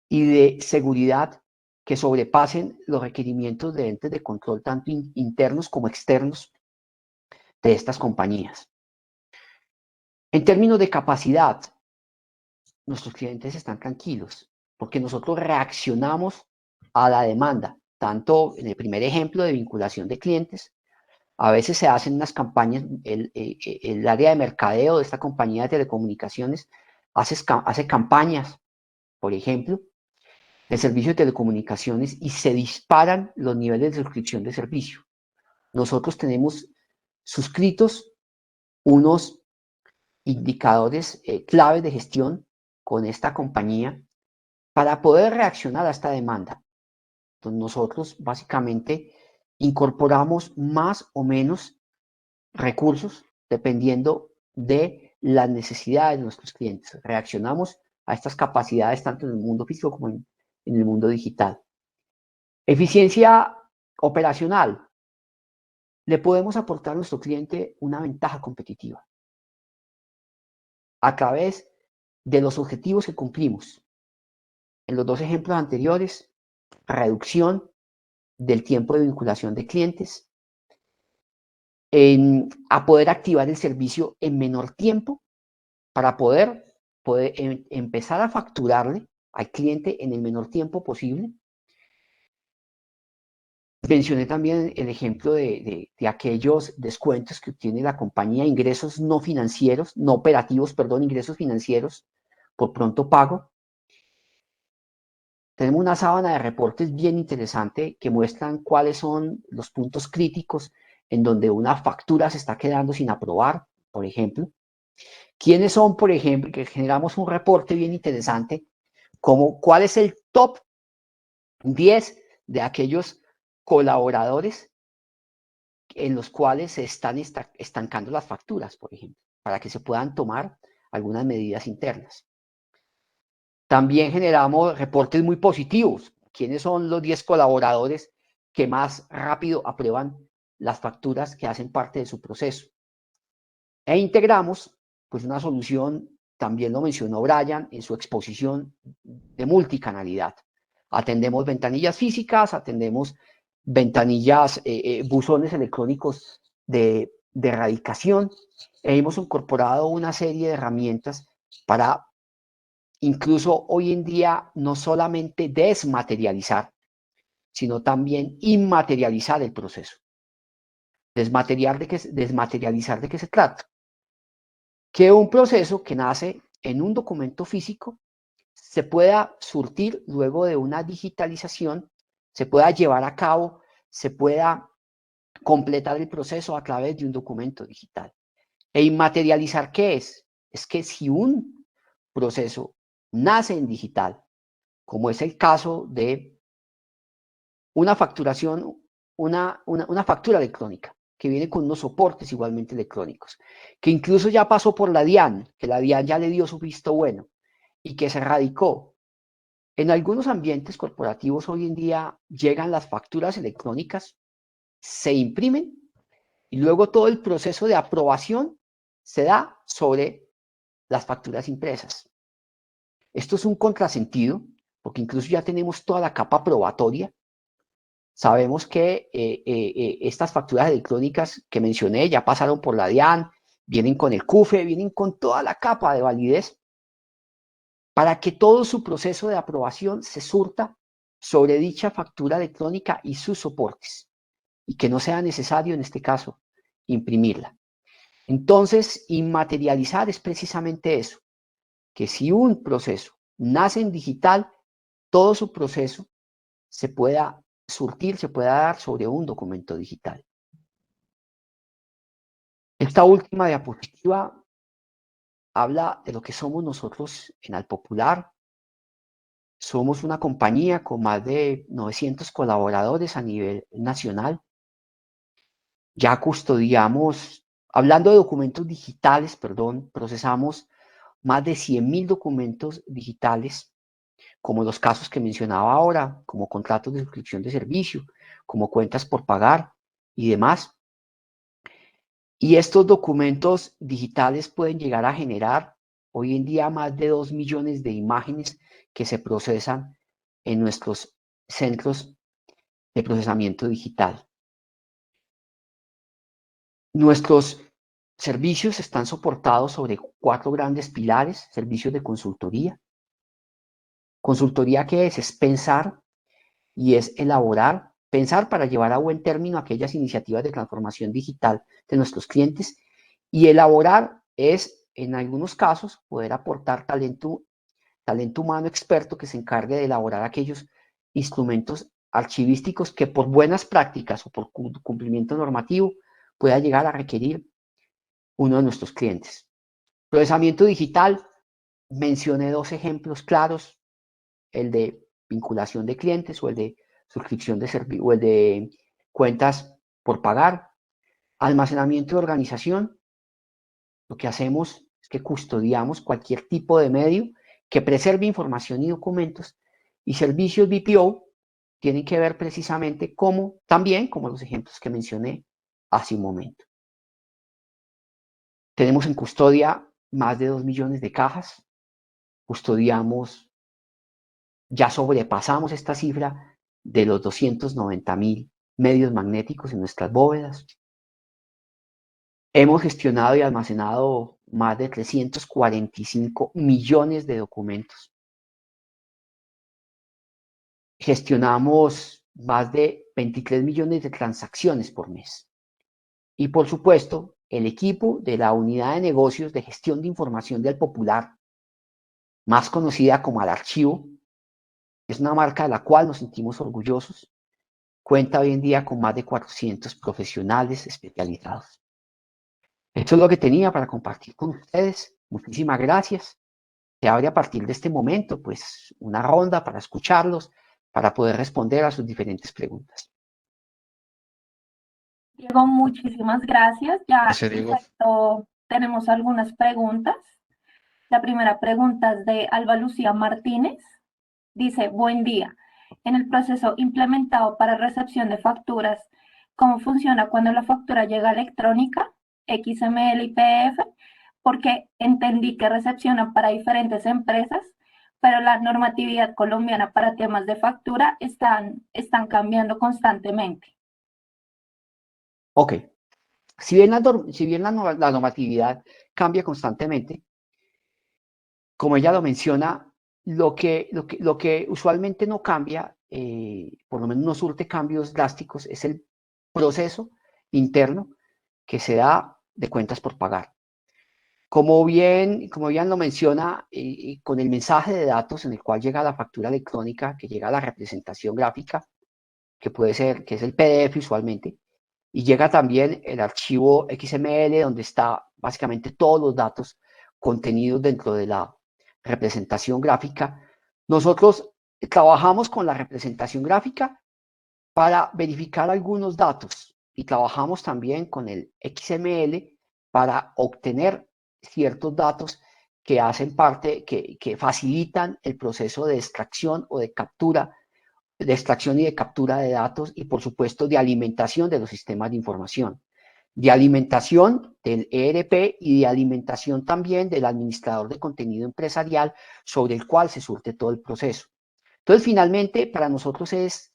A: y de seguridad que sobrepasen los requerimientos de entes de control tanto internos como externos de estas compañías. En términos de capacidad, nuestros clientes están tranquilos porque nosotros reaccionamos a la demanda, tanto en el primer ejemplo de vinculación de clientes. A veces se hacen unas campañas, el área de mercadeo de esta compañía de telecomunicaciones hace campañas, por ejemplo, de servicio de telecomunicaciones y se disparan los niveles de suscripción de servicio. Nosotros tenemos suscritos unos indicadores claves de gestión con esta compañía para poder reaccionar a esta demanda. Entonces nosotros básicamente incorporamos más o menos recursos dependiendo de las necesidades de nuestros clientes. Reaccionamos a estas capacidades tanto en el mundo físico como en el mundo digital. Eficiencia operacional. Le podemos aportar a nuestro cliente una ventaja competitiva a través de los objetivos que cumplimos. En los dos ejemplos anteriores, reducción del tiempo de vinculación de clientes, a poder activar el servicio en menor tiempo para poder empezar a facturarle al cliente en el menor tiempo posible. Mencioné también el ejemplo de aquellos descuentos que obtiene la compañía, ingresos no financieros, no operativos, perdón, ingresos financieros por pronto pago. Tenemos una sábana de reportes bien interesante que muestran cuáles son los puntos críticos en donde una factura se está quedando sin aprobar, por ejemplo. ¿Quiénes son, por ejemplo, que generamos un reporte bien interesante, como cuál es el top 10 de aquellos colaboradores en los cuales se están estancando las facturas, por ejemplo, para que se puedan tomar algunas medidas internas? También generamos reportes muy positivos. ¿Quiénes son los 10 colaboradores que más rápido aprueban las facturas que hacen parte de su proceso? E integramos pues una solución, también lo mencionó Brian en su exposición, de multicanalidad. Atendemos ventanillas físicas, atendemos ventanillas, buzones electrónicos de erradicación, e hemos incorporado una serie de herramientas para incluso hoy en día no solamente desmaterializar, sino también inmaterializar el proceso. Desmaterializar, ¿de qué se trata? Que un proceso que nace en un documento físico se pueda surtir luego de una digitalización, se pueda llevar a cabo, se pueda completar el proceso a través de un documento digital. E inmaterializar, ¿qué es? Es que si un proceso nace en digital, como es el caso de una facturación, una factura electrónica, que viene con unos soportes igualmente electrónicos, que incluso ya pasó por la DIAN, que la DIAN ya le dio su visto bueno y que se radicó. En algunos ambientes corporativos hoy en día llegan las facturas electrónicas, se imprimen y luego todo el proceso de aprobación se da sobre las facturas impresas. Esto es un contrasentido, porque incluso ya tenemos toda la capa probatoria. Sabemos que estas facturas electrónicas que mencioné ya pasaron por la DIAN, vienen con el CUFE, vienen con toda la capa de validez para que todo su proceso de aprobación se surta sobre dicha factura electrónica y sus soportes. y que no sea necesario, en este caso, imprimirla. Entonces, inmaterializar es precisamente eso, que si un proceso nace en digital, todo su proceso se pueda surtir, se pueda dar sobre un documento digital. Esta última diapositiva habla de lo que somos nosotros en Alpopular. Somos una compañía con más de 900 colaboradores a nivel nacional. Ya custodiamos, hablando de documentos digitales, perdón, procesamos más de 100.000 documentos digitales, como los casos que mencionaba ahora, como contratos de suscripción de servicio, como cuentas por pagar y demás. Y estos documentos digitales pueden llegar a generar hoy en día más de 2 millones de imágenes que se procesan en nuestros centros de procesamiento digital. Nuestros servicios están soportados sobre 4 grandes pilares: servicios de consultoría. ¿Consultoría qué es? Es pensar y es elaborar, pensar para llevar a buen término aquellas iniciativas de transformación digital de nuestros clientes, y elaborar es, en algunos casos, poder aportar talento humano experto que se encargue de elaborar aquellos instrumentos archivísticos que por buenas prácticas o por cumplimiento normativo pueda llegar a requerir uno de nuestros clientes. Procesamiento digital, mencioné 2 ejemplos claros, el de vinculación de clientes o el de suscripción de servicio o el de cuentas por pagar. Almacenamiento de organización, lo que hacemos es que custodiamos cualquier tipo de medio que preserve información y documentos, y servicios BPO tienen que ver precisamente también como los ejemplos que mencioné hace un momento. Tenemos en custodia más de 2 millones de cajas, custodiamos, ya sobrepasamos esta cifra de los 290.000 medios magnéticos en nuestras bóvedas. Hemos gestionado y almacenado más de 345 millones de documentos. Gestionamos más de 23 millones de transacciones por mes. Y por supuesto, el equipo de la Unidad de Negocios de Gestión de Información del Popular, más conocida como Alarchivo, es una marca de la cual nos sentimos orgullosos. Cuenta hoy en día con más de 400 profesionales especializados. Esto es lo que tenía para compartir con ustedes. Muchísimas gracias. Se abre a partir de este momento, pues, una ronda para escucharlos, para poder responder a sus diferentes preguntas.
B: Diego, muchísimas gracias. Ya
C: Gracias, Diego.
B: tenemos algunas preguntas. La primera pregunta es de Alba Lucía Martínez. Dice, buen día. En el proceso implementado para recepción de facturas, ¿cómo funciona cuando la factura llega electrónica, XML y PDF? Porque entendí que recepciona para diferentes empresas, pero la normatividad colombiana para temas de factura están cambiando constantemente.
A: Ok. Si bien la normatividad cambia constantemente, como ella lo menciona, lo que usualmente no cambia, por lo menos no surte cambios drásticos, es el proceso interno que se da de cuentas por pagar. Como bien lo menciona, con el mensaje de datos en el cual llega la factura electrónica, que llega a la representación gráfica, que es el PDF usualmente, y llega también el archivo XML, donde está básicamente todos los datos contenidos dentro de la representación gráfica. Nosotros trabajamos con la representación gráfica para verificar algunos datos, y trabajamos también con el XML para obtener ciertos datos que hacen parte, que facilitan el proceso de extracción o de captura, de extracción y de captura de datos, y por supuesto de alimentación de los sistemas de información, de alimentación del ERP y de alimentación también del administrador de contenido empresarial sobre el cual se surte todo el proceso. Entonces, finalmente, para nosotros es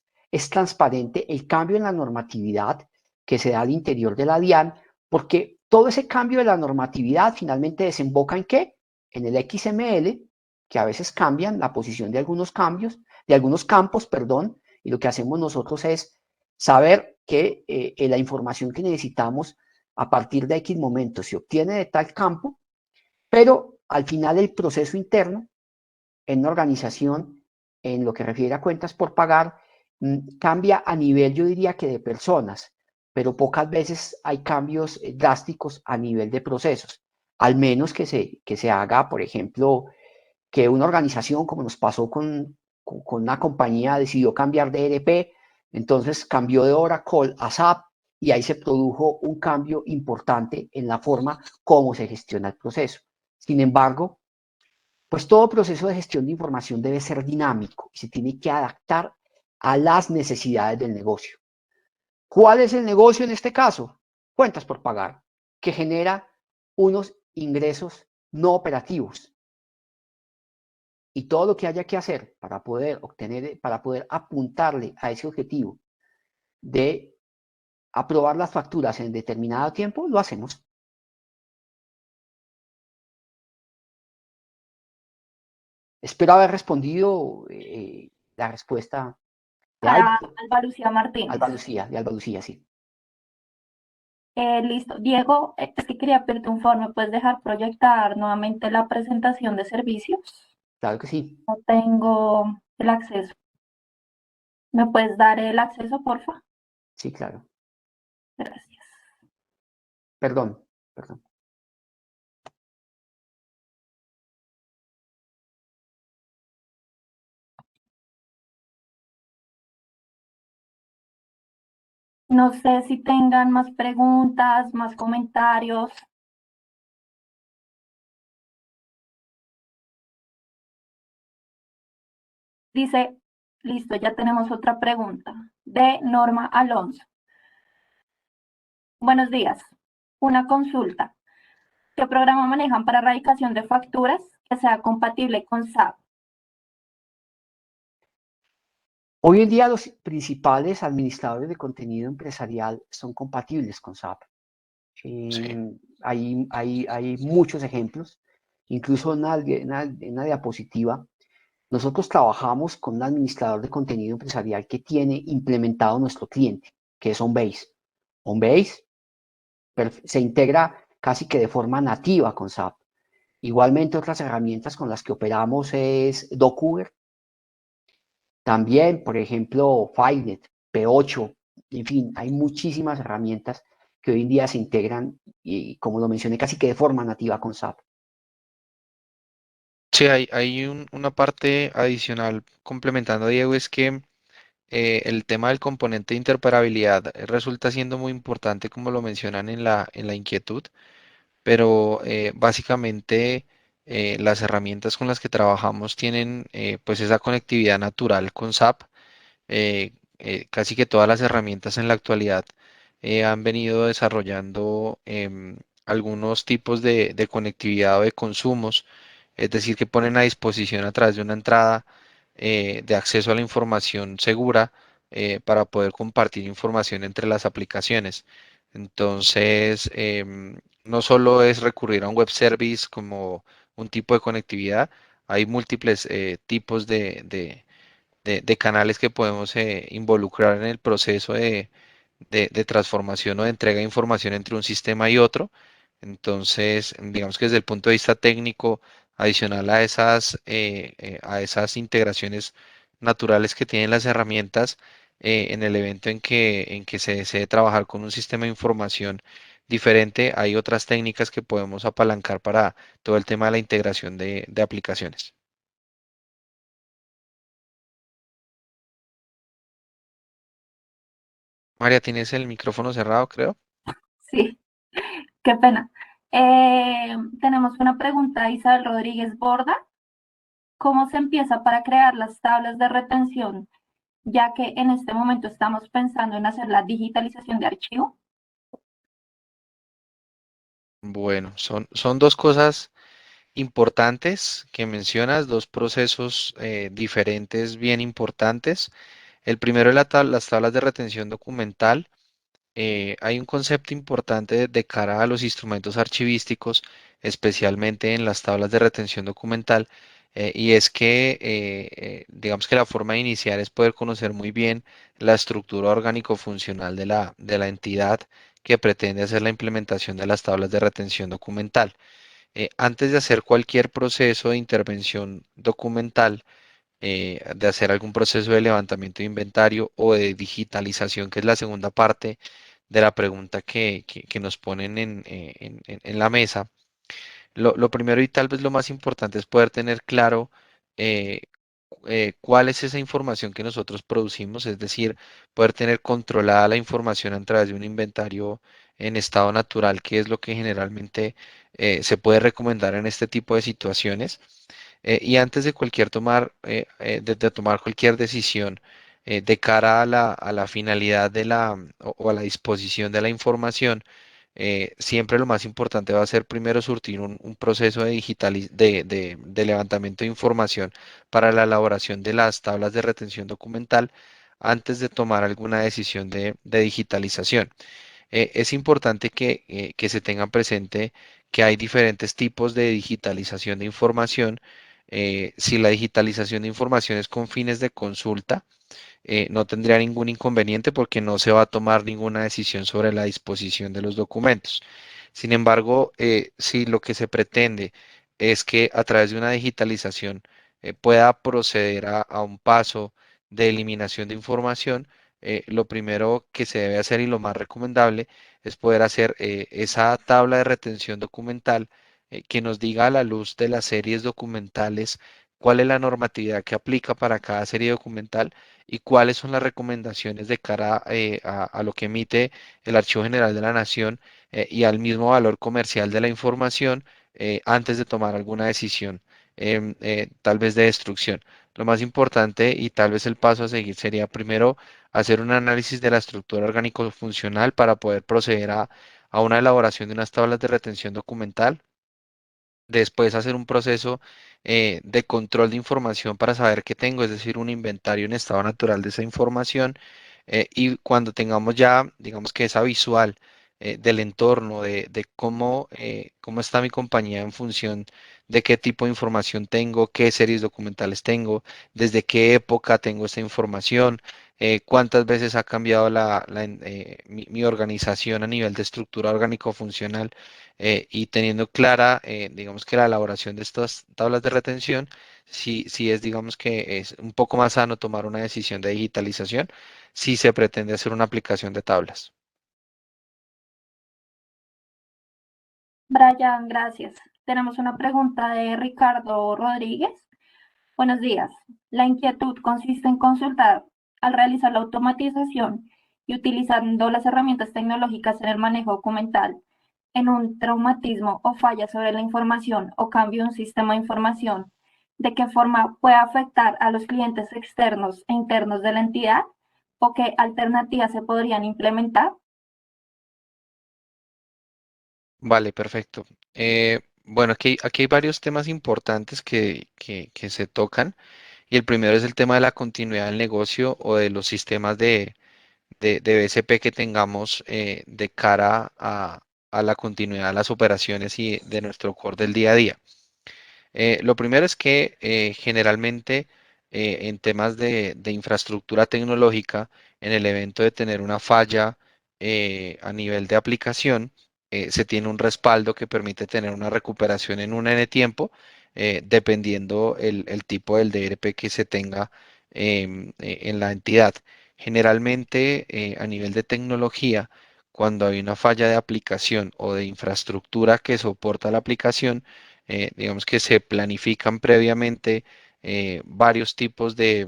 A: transparente el cambio en la normatividad que se da al interior de la DIAN, porque todo ese cambio de la normatividad finalmente desemboca ¿en qué? En el XML, que a veces cambian la posición de algunos campos, y lo que hacemos nosotros es saber que la información que necesitamos a partir de X momento se obtiene de tal campo, pero al final el proceso interno en una organización, en lo que refiere a cuentas por pagar, cambia a nivel, yo diría que de personas, pero pocas veces hay cambios drásticos a nivel de procesos, al menos que se haga, por ejemplo, que una organización, como nos pasó con una compañía, decidió cambiar de ERP, entonces cambió de Oracle a SAP y ahí se produjo un cambio importante en la forma como se gestiona el proceso. Sin embargo, pues todo proceso de gestión de información debe ser dinámico y se tiene que adaptar a las necesidades del negocio. ¿Cuál es el negocio en este caso? Cuentas por pagar, que genera unos ingresos no operativos. Y todo lo que haya que hacer para poder obtener, para poder apuntarle a ese objetivo de aprobar las facturas en determinado tiempo, lo hacemos. Espero haber respondido la respuesta de
B: Para
A: Alba,
B: Alba Lucía Martínez.
A: De Alba Lucía, sí.
B: Listo. Diego, es que quería pedirte un favor, ¿me puedes dejar proyectar nuevamente la presentación de servicios?
A: Claro que sí,
B: No tengo el acceso. ¿Me puedes dar el acceso, porfa?
A: sí, claro.
B: Gracias.
A: Perdón, perdón.
B: No sé si tengan más preguntas, más comentarios. Dice, listo, ya tenemos otra pregunta de Norma Alonso. Buenos días. Una consulta. ¿Qué programa manejan para erradicación de facturas que sea compatible con SAP?
A: Hoy en día los principales administradores de contenido empresarial son compatibles con SAP.
C: Sí.
A: Hay muchos ejemplos, incluso en una diapositiva. Nosotros trabajamos con un administrador de contenido empresarial que tiene implementado nuestro cliente, que es OnBase. OnBase se integra casi que de forma nativa con SAP. Igualmente otras herramientas con las que operamos es Docuber, también, por ejemplo, Filenet, P8, en fin, hay muchísimas herramientas que hoy en día se integran y, como lo mencioné, casi que de forma nativa con SAP.
C: Sí, hay una parte adicional complementando a Diego, es que el tema del componente de interoperabilidad resulta siendo muy importante, como lo mencionan en la inquietud, pero básicamente las herramientas con las que trabajamos tienen pues esa conectividad natural con SAP. Casi que todas las herramientas en la actualidad han venido desarrollando algunos tipos de conectividad o de consumos, es decir, que ponen a disposición a través de una entrada de acceso a la información segura para poder compartir información entre las aplicaciones. Entonces, no solo es recurrir a un web service como un tipo de conectividad, hay múltiples tipos de canales que podemos involucrar en el proceso de transformación o de entrega de información entre un sistema y otro. Entonces, digamos que desde el punto de vista técnico, adicional a esas integraciones naturales que tienen las herramientas, en el evento en que se desee trabajar con un sistema de información diferente, hay otras técnicas que podemos apalancar para todo el tema de la integración de aplicaciones. María, tienes el micrófono cerrado, creo.
B: Sí, qué pena. Tenemos una pregunta de Isabel Rodríguez Borda. ¿Cómo se empieza para crear las tablas de retención, ya que en este momento estamos pensando en hacer la digitalización de archivo?
C: Bueno, son dos cosas importantes que mencionas, dos procesos diferentes bien importantes. El primero es las tablas de retención documental. Hay un concepto importante de cara a los instrumentos archivísticos, especialmente en las tablas de retención documental, y es que, digamos que la forma de iniciar es poder conocer muy bien la estructura orgánico-funcional de la entidad que pretende hacer la implementación de las tablas de retención documental. Antes de hacer cualquier proceso de intervención documental, de hacer algún proceso de levantamiento de inventario o de digitalización, que es la segunda parte de la pregunta que nos ponen en la mesa. Lo primero y tal vez lo más importante es poder tener claro eh, cuál es esa información que nosotros producimos, es decir, poder tener controlada la información a través de un inventario en estado natural, que es lo que generalmente se puede recomendar en este tipo de situaciones. Y antes de de tomar cualquier decisión de cara a a la finalidad de o a la disposición de la información, siempre lo más importante va a ser primero surtir un proceso de levantamiento de información para la elaboración de las tablas de retención documental antes de tomar alguna decisión de digitalización. Es importante que se tengan presente que hay diferentes tipos de digitalización de información. Si la digitalización de información es con fines de consulta, no tendría ningún inconveniente porque no se va a tomar ninguna decisión sobre la disposición de los documentos. Sin embargo, si lo que se pretende es que a través de una digitalización pueda proceder a un paso de eliminación de información, lo primero que se debe hacer y lo más recomendable es poder hacer esa tabla de retención documental que nos diga a la luz de las series documentales cuál es la normatividad que aplica para cada serie documental y cuáles son las recomendaciones de cara a lo que emite el Archivo General de la Nación y al mismo valor comercial de la información antes de tomar alguna decisión, tal vez de destrucción. Lo más importante y tal vez el paso a seguir sería primero hacer un análisis de la estructura orgánico-funcional para poder proceder a una elaboración de unas tablas de retención documental. Después hacer un proceso de control de información para saber qué tengo, es decir, un inventario en estado natural de esa información. Y cuando tengamos ya, digamos que esa visual del entorno, de cómo está mi compañía en función de qué tipo de información tengo, qué series documentales tengo, desde qué época tengo esta información, cuántas veces ha cambiado mi organización a nivel de estructura orgánico-funcional y teniendo clara, digamos que la elaboración de estas tablas de retención, si es, digamos que es un poco más sano tomar una decisión de digitalización, si se pretende hacer una aplicación de tablas.
B: Brian, gracias. Tenemos una pregunta de Ricardo Rodríguez. Buenos días. La inquietud consiste en consultar al realizar la automatización y utilizando las herramientas tecnológicas en el manejo documental, en un traumatismo o falla sobre la información o cambio de un sistema de información, ¿de qué forma puede afectar a los clientes externos e internos de la entidad o qué alternativas se podrían implementar?
C: Vale, perfecto. Bueno, aquí hay varios temas importantes que se tocan y el primero es el tema de la continuidad del negocio o de los sistemas de BCP que tengamos de cara a la continuidad de las operaciones y de nuestro core del día a día. Lo primero es que generalmente en temas de infraestructura tecnológica, en el evento de tener una falla a nivel de aplicación, se tiene un respaldo que permite tener una recuperación en un N tiempo, dependiendo el tipo del DRP que se tenga en la entidad. Generalmente a nivel de tecnología, cuando hay una falla de aplicación o de infraestructura que soporta la aplicación, digamos que se planifican previamente varios tipos de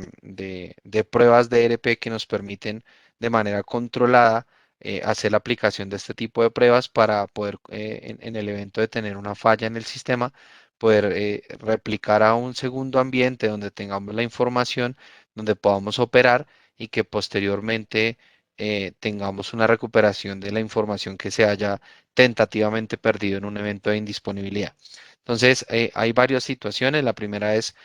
C: pruebas de ERP que nos permiten de manera controlada hacer la aplicación de este tipo de pruebas para poder, en el evento de tener una falla en el sistema, poder replicar a un segundo ambiente donde tengamos la información, donde podamos operar y que posteriormente tengamos una recuperación de la información que se haya tentativamente perdido en un evento de indisponibilidad. Entonces, hay varias situaciones. La primera es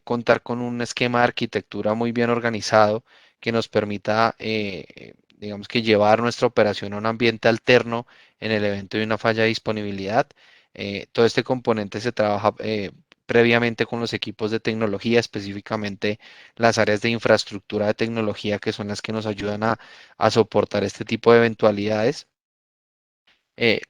C: contar con un esquema de arquitectura muy bien organizado que nos permita, digamos que llevar nuestra operación a un ambiente alterno en el evento de una falla de disponibilidad. Todo este componente se trabaja previamente con los equipos de tecnología, específicamente las áreas de infraestructura de tecnología, que son las que nos ayudan a soportar este tipo de eventualidades,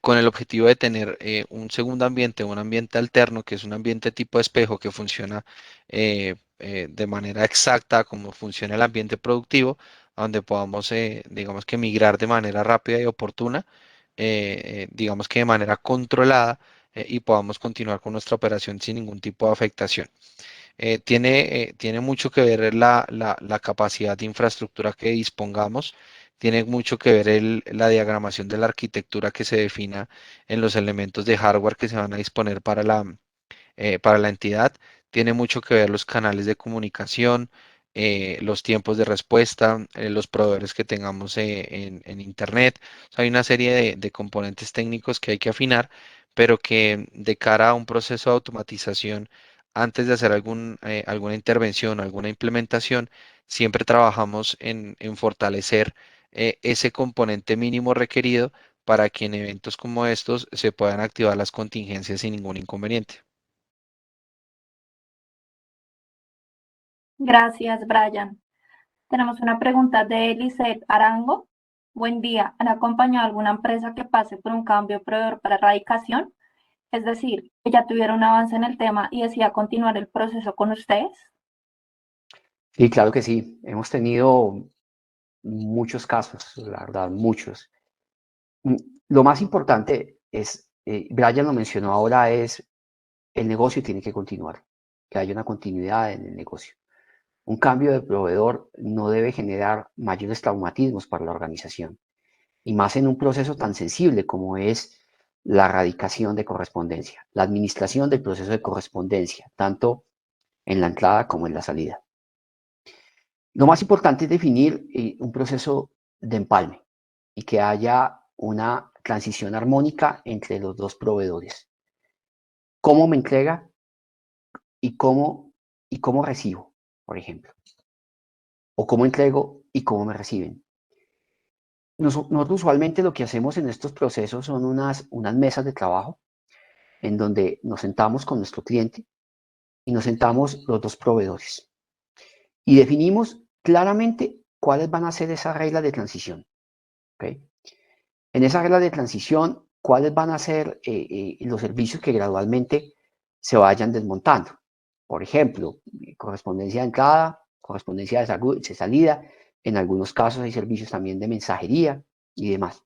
C: con el objetivo de tener un segundo ambiente, un ambiente alterno, que es un ambiente tipo espejo que funciona de manera exacta como funciona el ambiente productivo, donde podamos, digamos que migrar de manera rápida y oportuna, digamos que de manera controlada, y podamos continuar con nuestra operación sin ningún tipo de afectación. Tiene mucho que ver la capacidad de infraestructura que dispongamos, tiene mucho que ver la diagramación de la arquitectura que se defina en los elementos de hardware que se van a disponer para la entidad. Tiene mucho que ver los canales de comunicación, los tiempos de respuesta, los proveedores que tengamos en Internet. O sea, hay una serie de componentes técnicos que hay que afinar, pero que de cara a un proceso de automatización, antes de hacer alguna intervención, alguna implementación, siempre trabajamos en fortalecer ese componente mínimo requerido para que en eventos como estos se puedan activar las contingencias sin ningún inconveniente.
B: Gracias, Brian. Tenemos una pregunta de Eliseth Arango. Buen día. ¿Han acompañado a alguna empresa que pase por un cambio de proveedor para erradicación? Es decir, que ya tuviera un avance en el tema y decía continuar el proceso con ustedes.
A: Sí, claro que sí. Hemos tenido muchos casos, la verdad, muchos. Mm, Lo más importante es, Brian lo mencionó ahora, es el negocio tiene que continuar, que haya una continuidad en el negocio. Un cambio de proveedor no debe generar mayores traumatismos para la organización, y más en un proceso tan sensible como es la erradicación de correspondencia, la administración del proceso de correspondencia, tanto en la entrada como en la salida. Lo más importante es definir un proceso de empalme y que haya una transición armónica entre los dos proveedores. ¿Cómo me entrega y cómo recibo, por ejemplo? O cómo entrego y cómo me reciben. Nosotros usualmente lo que hacemos en estos procesos son unas mesas de trabajo en donde nos sentamos con nuestro cliente y nos sentamos los dos proveedores y definimos claramente cuáles van a ser esas reglas de transición. ¿Okay? En esa regla de transición, cuáles van a ser los servicios que gradualmente se vayan desmontando. Por ejemplo, correspondencia de entrada, correspondencia de salida. En algunos casos hay servicios también de mensajería y demás.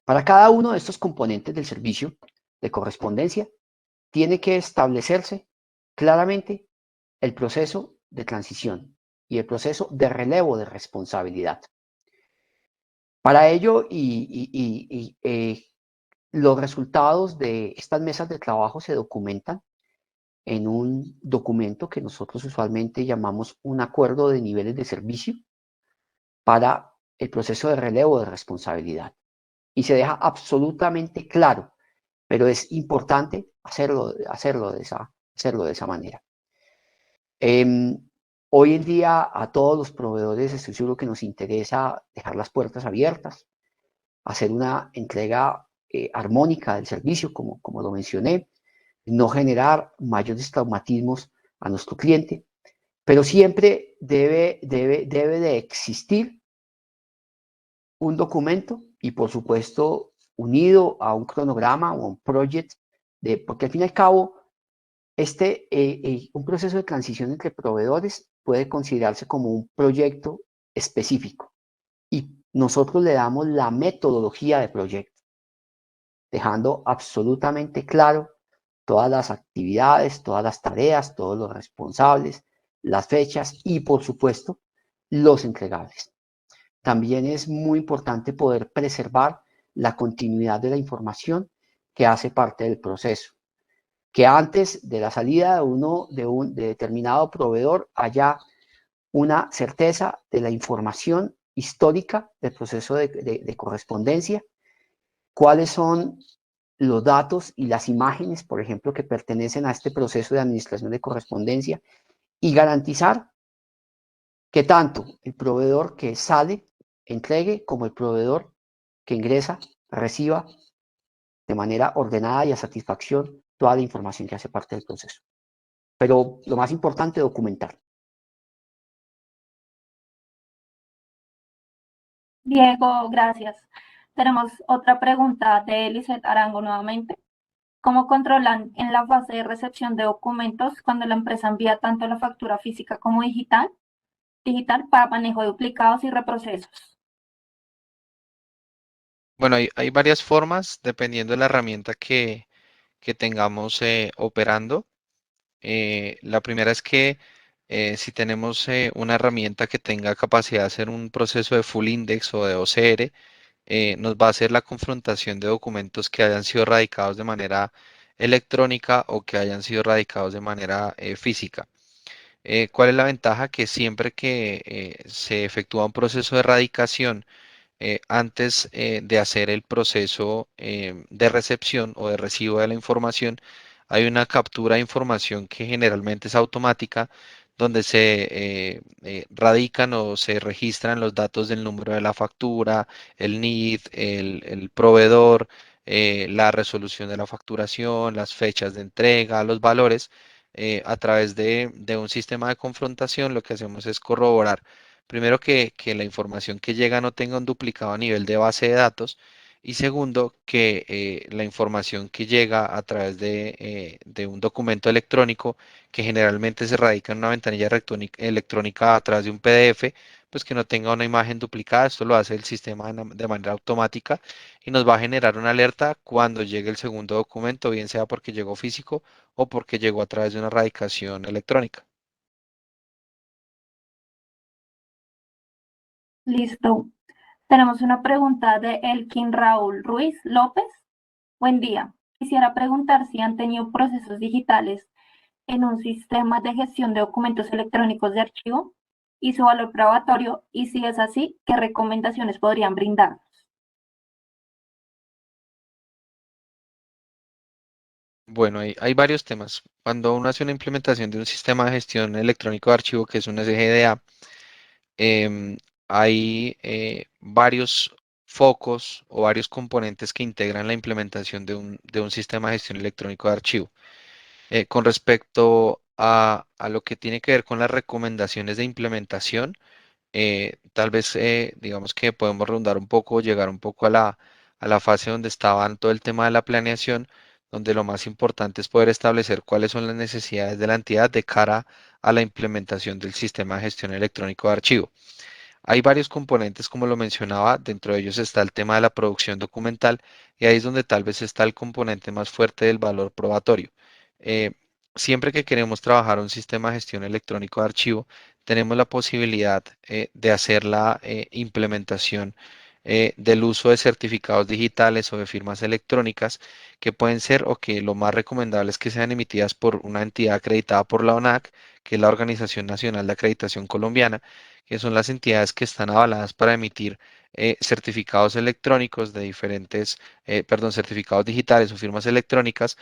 A: Para cada uno de estos componentes del servicio de correspondencia, tiene que establecerse claramente el proceso de transición y el proceso de relevo de responsabilidad. Para ello, los resultados de estas mesas de trabajo se documentan en un documento que nosotros usualmente llamamos un acuerdo de niveles de servicio para el proceso de relevo de responsabilidad. Y se deja absolutamente claro, pero es importante hacerlo de esa manera. Hoy en día a todos los proveedores estoy seguro que nos interesa dejar las puertas abiertas, hacer una entrega armónica del servicio, como lo mencioné, no generar mayores traumatismos a nuestro cliente, pero siempre debe de existir un documento y por supuesto unido a un cronograma o a un project, porque al fin y al cabo un proceso de transición entre proveedores puede considerarse como un proyecto específico y nosotros le damos la metodología de proyecto, dejando absolutamente claro todas las actividades, todas las tareas, todos los responsables, las fechas y, por supuesto, los entregables. También es muy importante poder preservar la continuidad de la información que hace parte del proceso. Que antes de la salida de determinado proveedor haya una certeza de la información histórica del proceso de correspondencia, cuáles son los datos y las imágenes, por ejemplo, que pertenecen a este proceso de administración de correspondencia y garantizar que tanto el proveedor que sale entregue como el proveedor que ingresa reciba de manera ordenada y a satisfacción toda la información que hace parte del proceso. pero lo más importante, documentar.
B: Diego, gracias. Tenemos otra pregunta de Eliseth Arango nuevamente. ¿Cómo controlan en la fase de recepción de documentos cuando la empresa envía tanto la factura física como digital para manejo de duplicados y reprocesos?
C: Bueno, hay varias formas dependiendo de la herramienta que tengamos operando. La primera es que si tenemos una herramienta que tenga capacidad de hacer un proceso de full index o de OCR, nos va a hacer la confrontación de documentos que hayan sido radicados de manera electrónica o que hayan sido radicados de manera física. ¿Cuál es la ventaja? Que siempre que se efectúa un proceso de radicación, antes de hacer el proceso de recepción o de recibo de la información, hay una captura de información que generalmente es automática, donde se radican o se registran los datos del número de la factura, el NID, el proveedor, la resolución de la facturación, las fechas de entrega, los valores. A través de un sistema de confrontación, lo que hacemos es corroborar primero que la información que llega no tenga un duplicado a nivel de base de datos y segundo que la información que llega a través de un documento electrónico que generalmente se radica en una ventanilla electrónica a través de un PDF, pues que no tenga una imagen duplicada. Esto lo hace el sistema de manera automática y nos va a generar una alerta cuando llegue el segundo documento, bien sea porque llegó físico o porque llegó a través de una radicación electrónica.
B: Listo. Tenemos una pregunta de Elkin Raúl Ruiz López. Buen día. Quisiera preguntar si han tenido procesos digitales en un sistema de gestión de documentos electrónicos de archivo y su valor probatorio, y si es así, ¿qué recomendaciones podrían brindar?
C: Bueno, hay varios temas. Cuando uno hace una implementación de un sistema de gestión electrónico de archivo, que es un SGDA, em, hay varios focos o varios componentes que integran la implementación de un sistema de gestión electrónico de archivo. Con respecto a lo que tiene que ver con las recomendaciones de implementación, tal vez digamos que podemos rondar un poco, llegar un poco a la fase donde estaban todo el tema de la planeación, donde lo más importante es poder establecer cuáles son las necesidades de la entidad de cara a la implementación del sistema de gestión electrónico de archivo. Hay varios componentes, como lo mencionaba, dentro de ellos está el tema de la producción documental y ahí es donde tal vez está el componente más fuerte del valor probatorio. Eh, Siempre que queremos trabajar un sistema de gestión electrónico de archivo, tenemos la posibilidad de hacer la implementación del uso de certificados digitales o de firmas electrónicas que pueden ser o que lo más recomendable es que sean emitidas por una entidad acreditada por la ONAC, que es la Organización Nacional de Acreditación Colombiana, que son las entidades que están avaladas para emitir certificados electrónicos de diferentes, perdón, certificados digitales o firmas electrónicas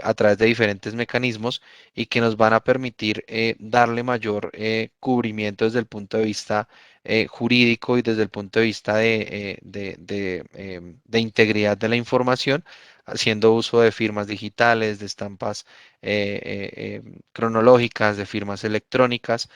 C: a través de diferentes mecanismos y que nos van a permitir darle mayor cubrimiento desde el punto de vista jurídico y desde el punto de vista de integridad de la información, haciendo uso de firmas digitales, de estampas cronológicas, de firmas electrónicas.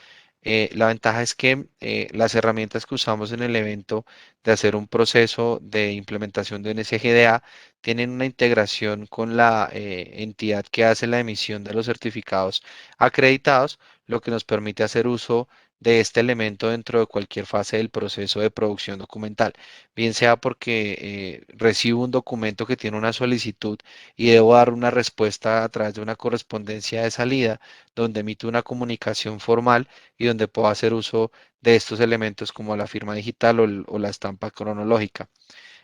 C: La ventaja es que las herramientas que usamos en el evento de hacer un proceso de implementación de un SGDA tienen una integración con la entidad que hace la emisión de los certificados acreditados, lo que nos permite hacer uso de este elemento dentro de cualquier fase del proceso de producción documental, bien sea porque recibo un documento que tiene una solicitud y debo dar una respuesta a través de una correspondencia de salida, donde emito una comunicación formal y donde puedo hacer uso de estos elementos como la firma digital o la estampa cronológica.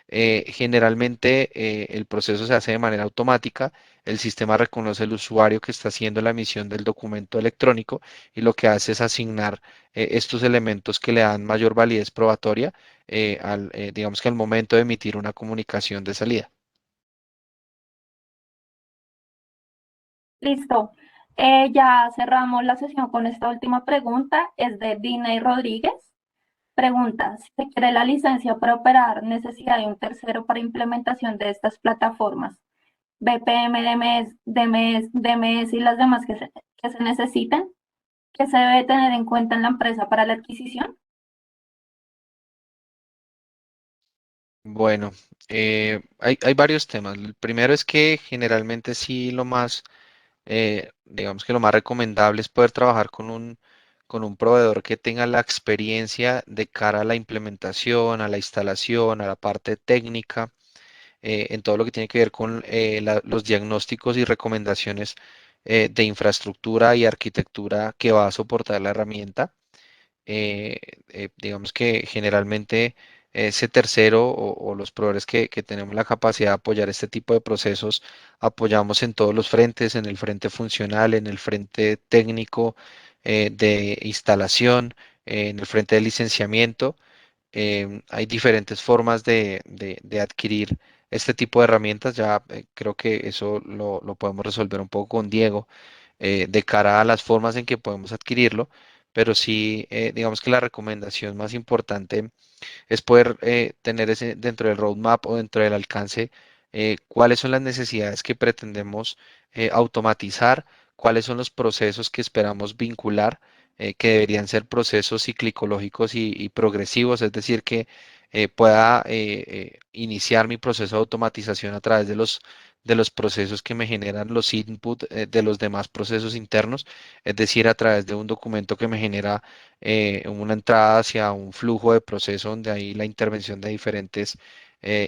C: Generalmente el proceso se hace de manera automática, el sistema reconoce el usuario que está haciendo la emisión del documento electrónico y lo que hace es asignar estos elementos que le dan mayor validez probatoria digamos que al momento de emitir una comunicación de salida.
B: Listo. Ya cerramos la sesión con esta última pregunta. Es de Diney Rodríguez. Pregunta, si se quiere la licencia para operar, necesidad de un tercero para implementación de estas plataformas. BPM, DMS y las demás que se necesitan, que se debe tener en cuenta en la empresa para la adquisición?
C: Bueno, hay varios temas. El primero es que generalmente sí digamos que lo más recomendable es poder trabajar con un proveedor que tenga la experiencia de cara a la implementación, a la instalación, a la parte técnica, en todo lo que tiene que ver con los diagnósticos y recomendaciones de infraestructura y arquitectura que va a soportar la herramienta. eh, digamos que generalmente ese tercero o los proveedores que tenemos la capacidad de apoyar este tipo de procesos, apoyamos en todos los frentes, en el frente funcional, en el frente técnico de instalación, en el frente de licenciamiento. Hay diferentes formas de adquirir este tipo de herramientas. Ya creo que eso lo podemos resolver un poco con Diego de cara a las formas en que podemos adquirirlo, pero sí, digamos que la recomendación más importante es poder tener ese dentro del roadmap o dentro del alcance, cuáles son las necesidades que pretendemos automatizar, cuáles son los procesos que esperamos vincular, que deberían ser procesos ciclicológicos y progresivos, es decir, que pueda iniciar mi proceso de automatización a través de los procesos que me generan los inputs de los demás procesos internos, es decir, a través de un documento que me genera una entrada hacia un flujo de proceso donde hay la intervención de diferentes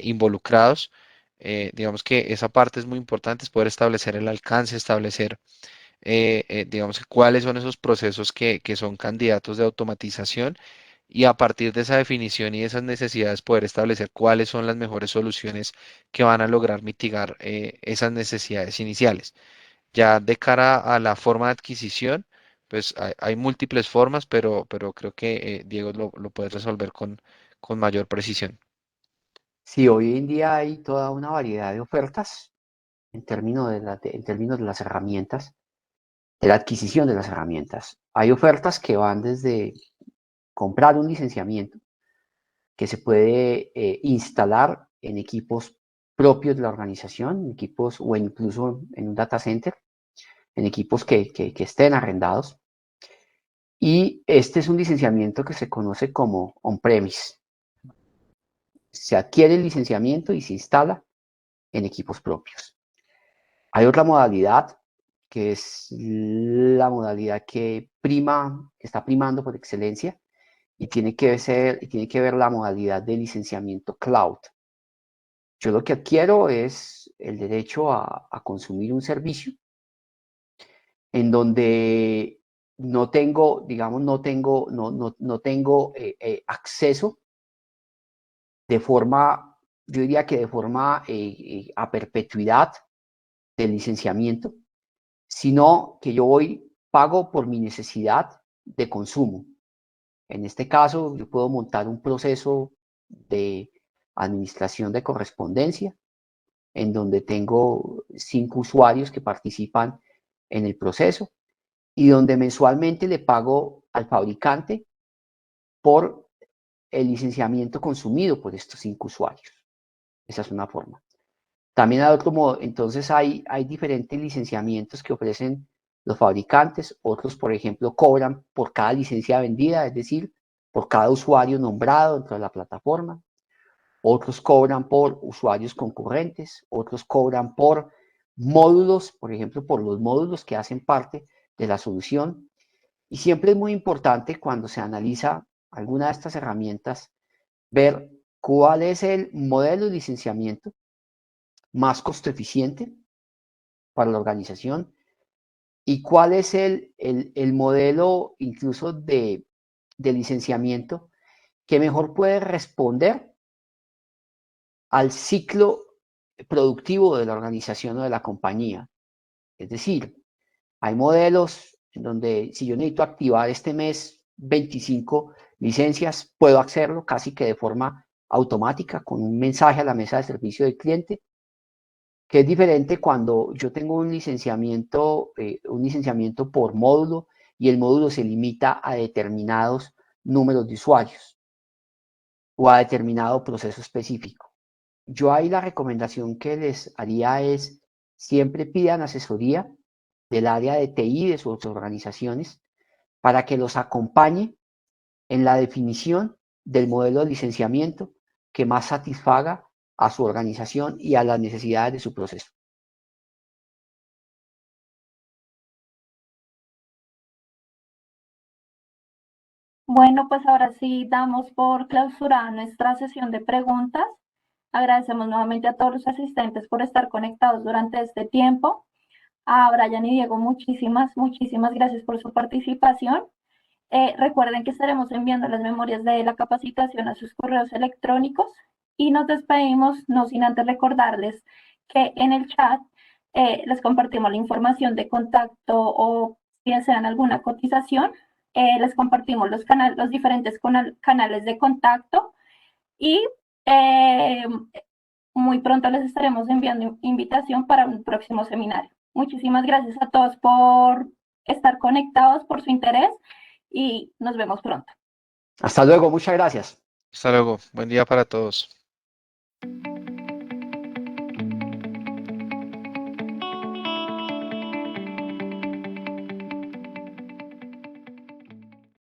C: involucrados. Digamos que esa parte es muy importante, es poder establecer el alcance, establecer, digamos que cuáles son esos procesos que son candidatos de automatización y a partir de esa definición y de esas necesidades poder establecer cuáles son las mejores soluciones que van a lograr mitigar esas necesidades iniciales. Ya de cara a la forma de adquisición, pues hay múltiples formas, pero creo que Diego lo puede resolver con mayor precisión.
A: Sí, hoy en día hay toda una variedad de ofertas en términos en términos de las herramientas, de la adquisición de las herramientas. Hay ofertas que van desde comprar un licenciamiento que se puede instalar en equipos propios de la organización, en equipos o incluso en un data center, en equipos que estén arrendados. Y este es un licenciamiento que se conoce como on-premise. Se adquiere el licenciamiento y se instala en equipos propios. Hay otra modalidad que es la modalidad que prima, que está primando por excelencia y tiene que ver la modalidad de licenciamiento cloud. Yo lo que adquiero es el derecho a consumir un servicio en donde no tengo, digamos, no tengo acceso de forma, yo diría que de forma a perpetuidad del licenciamiento, sino que yo pago por mi necesidad de consumo. En este caso, yo puedo montar un proceso de administración de correspondencia en donde tengo 5 usuarios que participan en el proceso y donde mensualmente le pago al fabricante por el licenciamiento consumido por estos 5 usuarios. Esa es una forma. También hay otro modo, entonces hay diferentes licenciamientos que ofrecen los fabricantes, otros, por ejemplo, cobran por cada licencia vendida, es decir, por cada usuario nombrado dentro de la plataforma, otros cobran por usuarios concurrentes, otros cobran por módulos, por ejemplo, por los módulos que hacen parte de la solución. Y siempre es muy importante cuando se analiza alguna de estas herramientas ver cuál es el modelo de licenciamiento más costo eficiente para la organización y cuál es el modelo incluso de licenciamiento que mejor puede responder al ciclo productivo de la organización o de la compañía. Es decir, hay modelos en donde si yo necesito activar este mes 25 licencias, puedo hacerlo casi que de forma automática con un mensaje a la mesa de servicio del cliente, que es diferente cuando yo tengo un licenciamiento por módulo y el módulo se limita a determinados números de usuarios o a determinado proceso específico. Yo ahí la recomendación que les haría es siempre pidan asesoría del área de TI de sus organizaciones para que los acompañe en la definición del modelo de licenciamiento que más satisfaga a su organización y a las necesidades de su proceso.
B: Bueno, pues ahora sí damos por clausurada nuestra sesión de preguntas. Agradecemos nuevamente a todos los asistentes por estar conectados durante este tiempo. A Brian y Diego, muchísimas gracias por su participación. Recuerden que estaremos enviando las memorias de la capacitación a sus correos electrónicos y nos despedimos, no sin antes recordarles que en el chat les compartimos la información de contacto o si desean alguna cotización, les compartimos los diferentes canales de contacto y muy pronto les estaremos enviando invitación para un próximo seminario. Muchísimas gracias a todos por estar conectados, por su interés y nos vemos pronto.
A: Hasta luego, muchas gracias.
C: Hasta luego. Buen día para todos.